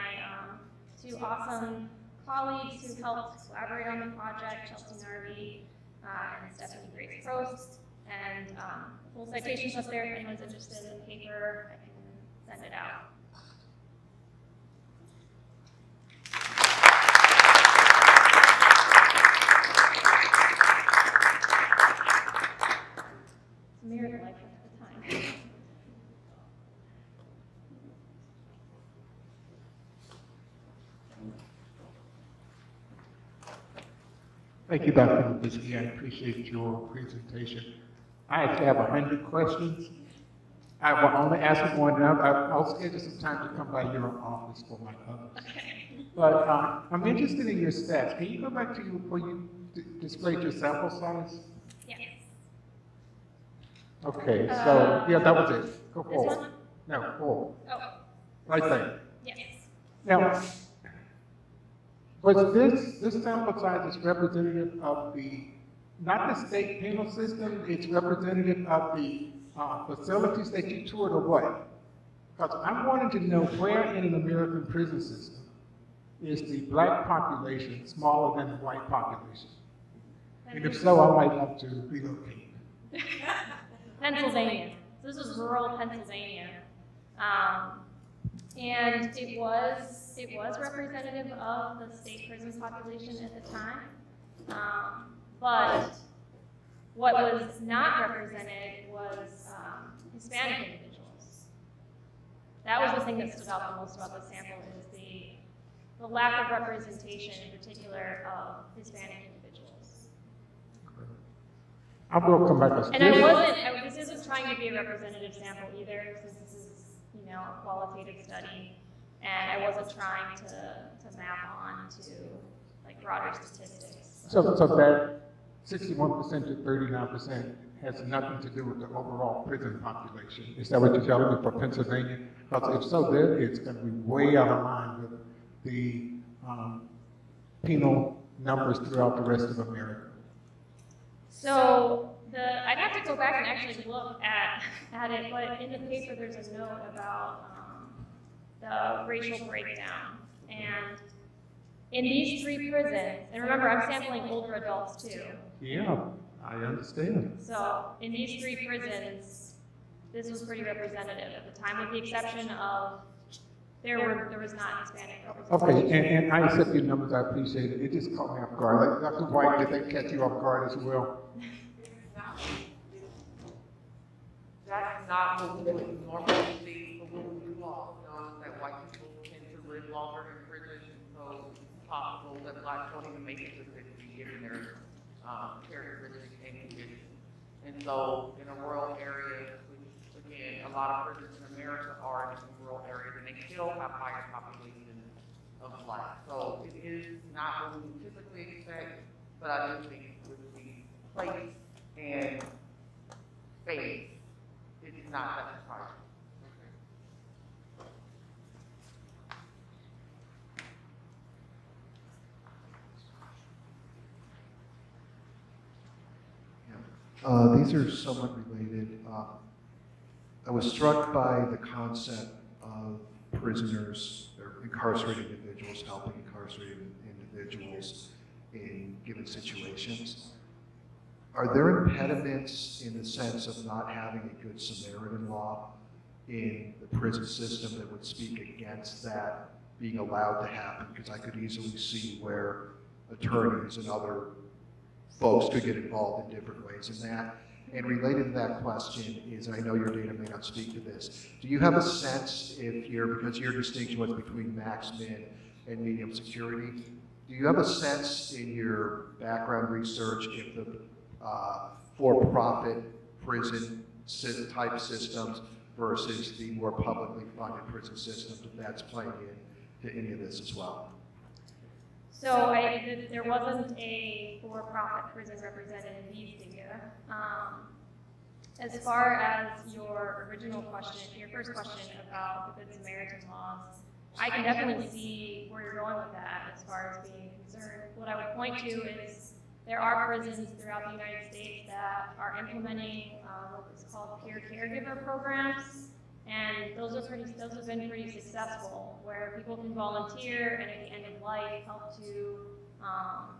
two awesome colleagues who helped collaborate on the project, Chelsea Narvi and Stephanie Grace Prost. And full citations up there if anyone's interested in the paper, I can send it out. Mirrored life at the time. Thank you, Dr. Levin. I appreciate your presentation. I actually have 100 questions. I will only ask one. I'll schedule some time to come by your office for my others. But I'm interested in your stats. Can you go back to where you displayed your sample size? Yes. Okay, so, yeah, that was it. Go This forward. one? No, forward. Oh, Right there. yes. Now, was this sample size is representative of not the state penal system, it's representative of the facilities that you toured, or what? Because I'm wanting to know where in an American prison system is the black population smaller than the white population? And if so, I might have to relocate. Pennsylvania. So this was rural Pennsylvania. And it was representative of the state prison population at the time. But what was not represented was Hispanic individuals. That was the thing that stood out the most about the sample, is the lack of representation, in particular, of Hispanic individuals. I will come back and And this isn't trying to be a representative sample either, since this is, a qualitative study. And I wasn't trying to map on to like broader statistics. So that 61% to 39% has nothing to do with the overall prison population. Is that what you're telling me for Pennsylvania? Because if so, then it's going to be way out of line with the penal numbers throughout the rest of America. So I'd have to go back and actually look at it, but in the paper there's a note about the racial breakdown. And in these 3 prisons, and remember I'm sampling older adults too. Yeah, I understand. So in these 3 prisons, this was pretty representative at the time, with the exception of there was not Hispanic representation. Okay, and I accept your numbers, I appreciate it. It just caught me off guard. Like Dr. White, did they catch you off guard as well? That's not what we would normally see, but when we do law, that white people tend to live longer in prison, so it's possible that blacks don't even make it to 50 given their characteristics and conditions. And so in a rural area, which again, a lot of prisons in America are in rural areas, and they still have higher populations of blacks. So it is not what we typically expect, but I do think with the place and space, it's not that surprising. These are somewhat related. I was struck by the concept of prisoners or incarcerated individuals helping incarcerated individuals in given situations. Are there impediments in the sense of not having a good Samaritan law in the prison system that would speak against that being allowed to happen? Because I could easily see where attorneys and other folks could get involved in different ways in that. And related to that question is, and I know your data may not speak to this, do you have a sense if because your distinction was between max, min, and medium security, do you have a sense in your background research if the for-profit prison type systems versus the more publicly funded prison systems, if that's playing into any of this as well? So there wasn't a for-profit prison represented in these data. As far as your original question, your first question about the Good Samaritan laws, I can definitely see where you're going with that as far as being concerned. What I would point to is there are prisons throughout the United States that are implementing what is called peer caregiver programs, and those have been pretty successful, where people can volunteer and at the end of life help to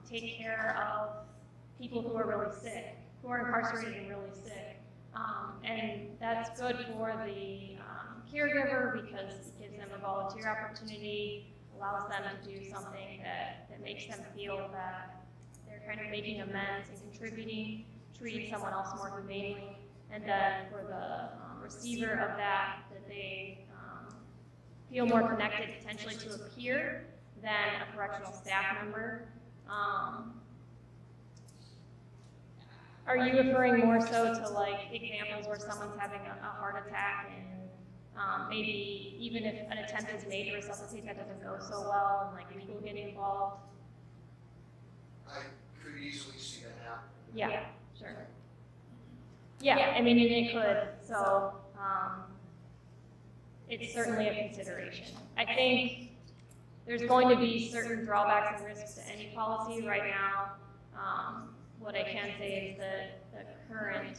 take care of people who are really sick, who are incarcerated and really sick. And that's good for the caregiver because it gives them a volunteer opportunity, allows them to do something that makes them feel that they're kind of making amends and contributing, treating someone else more humanely. And then for the receiver of that they feel more connected potentially to a peer than a correctional staff member. Are you referring more so to like examples where someone's having a heart attack and maybe even if an attempt is made to resuscitate that doesn't go so well and like people getting involved? I could easily see that happen. Yeah, sure. Yeah, I mean, and it could, so it's certainly a consideration. I think there's going to be certain drawbacks and risks to any policy right now. What I can say is that the current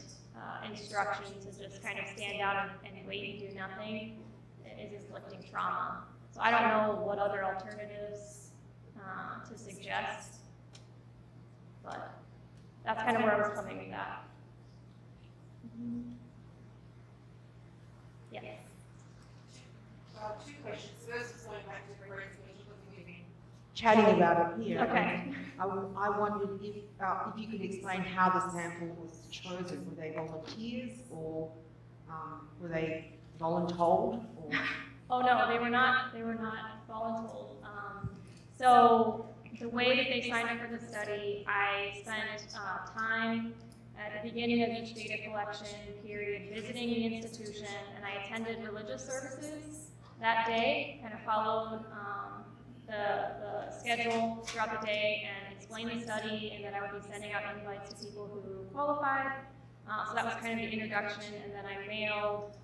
instructions is just kind of stand out and wait and do nothing is inflicting trauma. So I don't know what other alternatives to suggest, but that's kind of where I was coming with that. Yes. Two questions. First is going back to the presentation because we've been chatting about it here. Okay. I wondered if you could explain how the sample was chosen. Were they volunteers or were they voluntold? Or? Oh no, they were not voluntold. So the way that they signed up for the study, I spent time at the beginning of each data collection period, visiting the institution, and I attended religious services that day, kind of followed the schedule throughout the day and explained the study, and then I would be sending out invites to people who qualified. So that was kind of the introduction, and then I mailed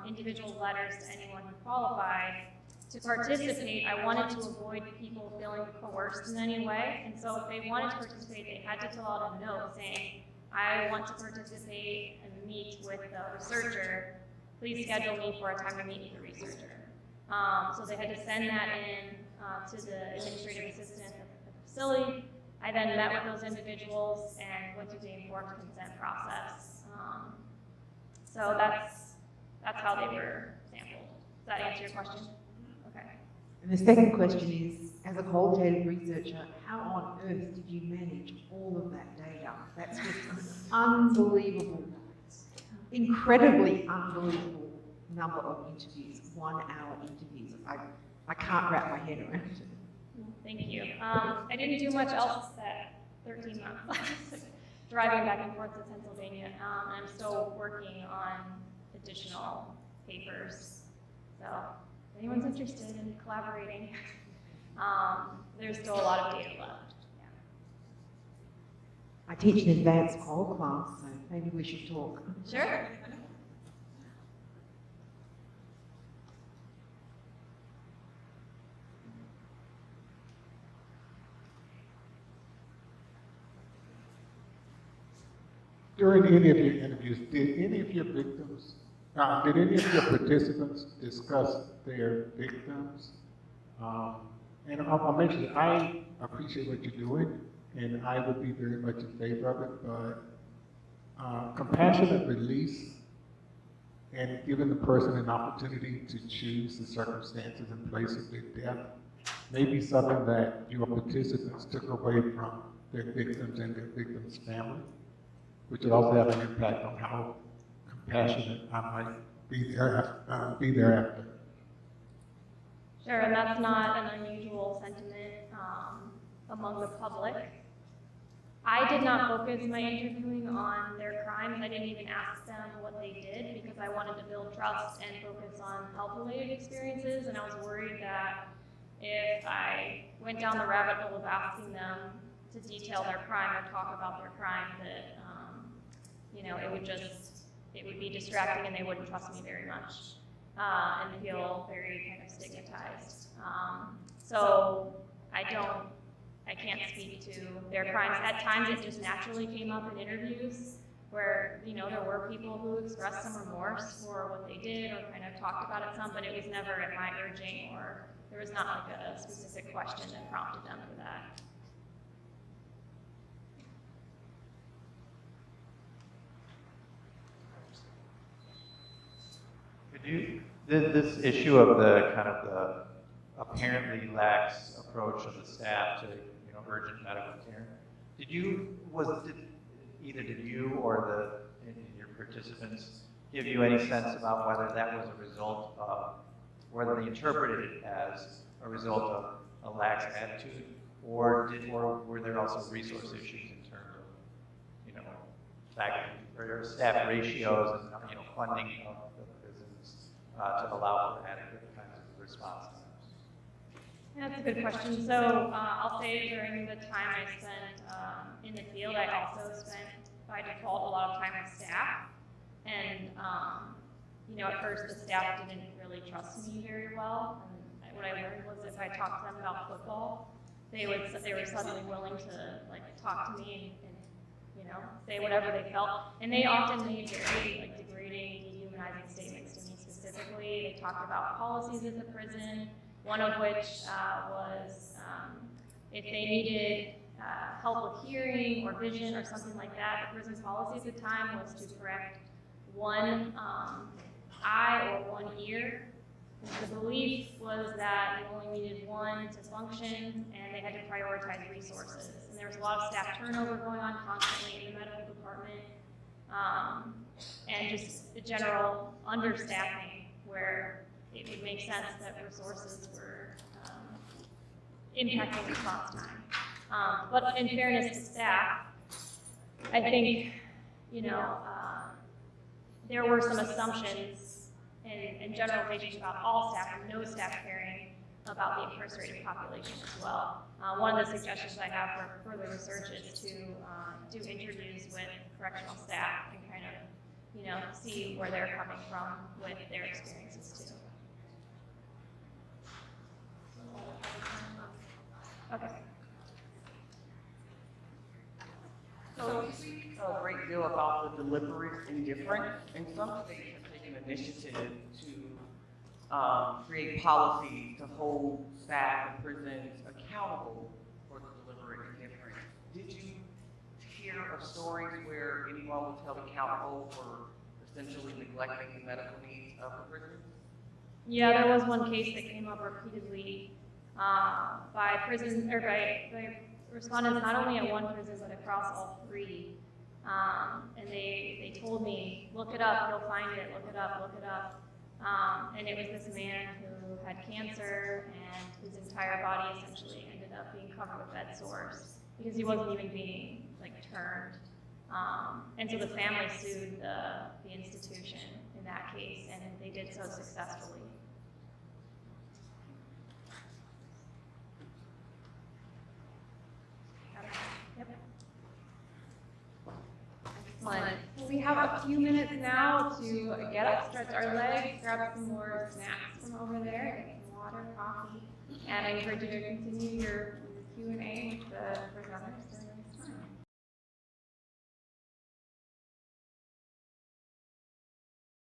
individual letters to anyone who qualified. To participate, I wanted to avoid people feeling coerced in any way, and so if they wanted to participate, they had to fill out a note saying, I want to participate and meet with the researcher. Please schedule me for a time to meet with the researcher. So they had to send that in to the administrative assistant at the facility. I then met with those individuals and went through the informed consent process. So that's how they were sampled. Does that answer your question? Okay. And the second question is, as a qualitative researcher, how on earth did you manage all of that data? That's just unbelievable, incredibly unbelievable number of interviews, 1 hour interviews. I can't wrap my head around it. Thank you. I didn't do much else that 13 months. Driving back and forth to Pennsylvania. I'm still working on additional papers. So if anyone's interested in collaborating, there's still a lot of data left. Yeah. I teach an advanced qual class, so maybe we should talk. Sure. During any of your interviews, did any of your participants discuss their victims? And I'll mention, I appreciate what you're doing, and I would be very much in favor of it, but compassionate release and giving the person an opportunity to choose the circumstances in place of their death may be something that your participants took away from their victims and their victims' family, which would also have an impact on how compassionate I might be thereafter. Sure, and that's not an unusual sentiment among the public. I did not focus my interviewing on their crimes. I didn't even ask them what they did because I wanted to build trust and focus on health-related experiences, and I was worried that if I went down the rabbit hole of asking them to detail their crime or talk about their crime, that it would be distracting and they wouldn't trust me very much and feel very kind of stigmatized. So I can't speak to their crimes. At times it just naturally came up in interviews where, there were people who expressed some remorse for what they did or kind of talked about it some, but it was never at my urging, or there was not like a specific question that prompted them for that. This issue of the kind of the apparently lax approach of the staff to urgent medical care, did you or your participants give you any sense about whether that was a result of, whether they interpreted it as a result of a lax attitude, or were there also resource issues in terms of faculty or staff ratios and funding of the prisons to allow for adequate kinds of response times? That's a good question. So I'll say during the time I spent in the field, I also spent by default a lot of time with staff. And at first the staff didn't really trust me very well. And what I learned was if I talked to them about football, they were suddenly willing to talk to me and say whatever they felt. And they often made very degrading, dehumanizing statements to me specifically. They talked about policies at the prison. One of which was if they needed help with hearing or vision or something like that, the prison's policy at the time was to correct one eye or one ear. The belief was that they only needed one to function, and they had to prioritize resources. And there was a lot of staff turnover going on constantly in the medical department, and just the general understaffing where it would make sense that resources were impacting response time. But in fairness to staff, I think there were some assumptions and generalizations about all staff and no staff caring about the incarcerated population as well. One of the suggestions I have for further research is to do interviews with correctional staff and kind of, see where they're coming from with their experiences too. Okay. So we speak a great deal about the deliberate indifference, and some states have taken initiative to create policies to hold staff and prisons accountable for the deliberate indifference. Did you hear of stories where anyone was held accountable for essentially neglecting the medical needs of the prisoners? Yeah, there was one case that came up repeatedly by prison or by respondents not only at one prison but across all three. And they told me, look it up, you'll find it, look it up, look it up. And it was this man who had cancer and his entire body essentially ended up being covered with bed sores because he wasn't even being turned. And so the family sued the institution in that case, and they did so successfully. Yep. Excellent. We have a few minutes now to get up, stretch our legs, grab some more snacks from over there, get some water, coffee, and I encourage you to continue your Q&A with the presenters.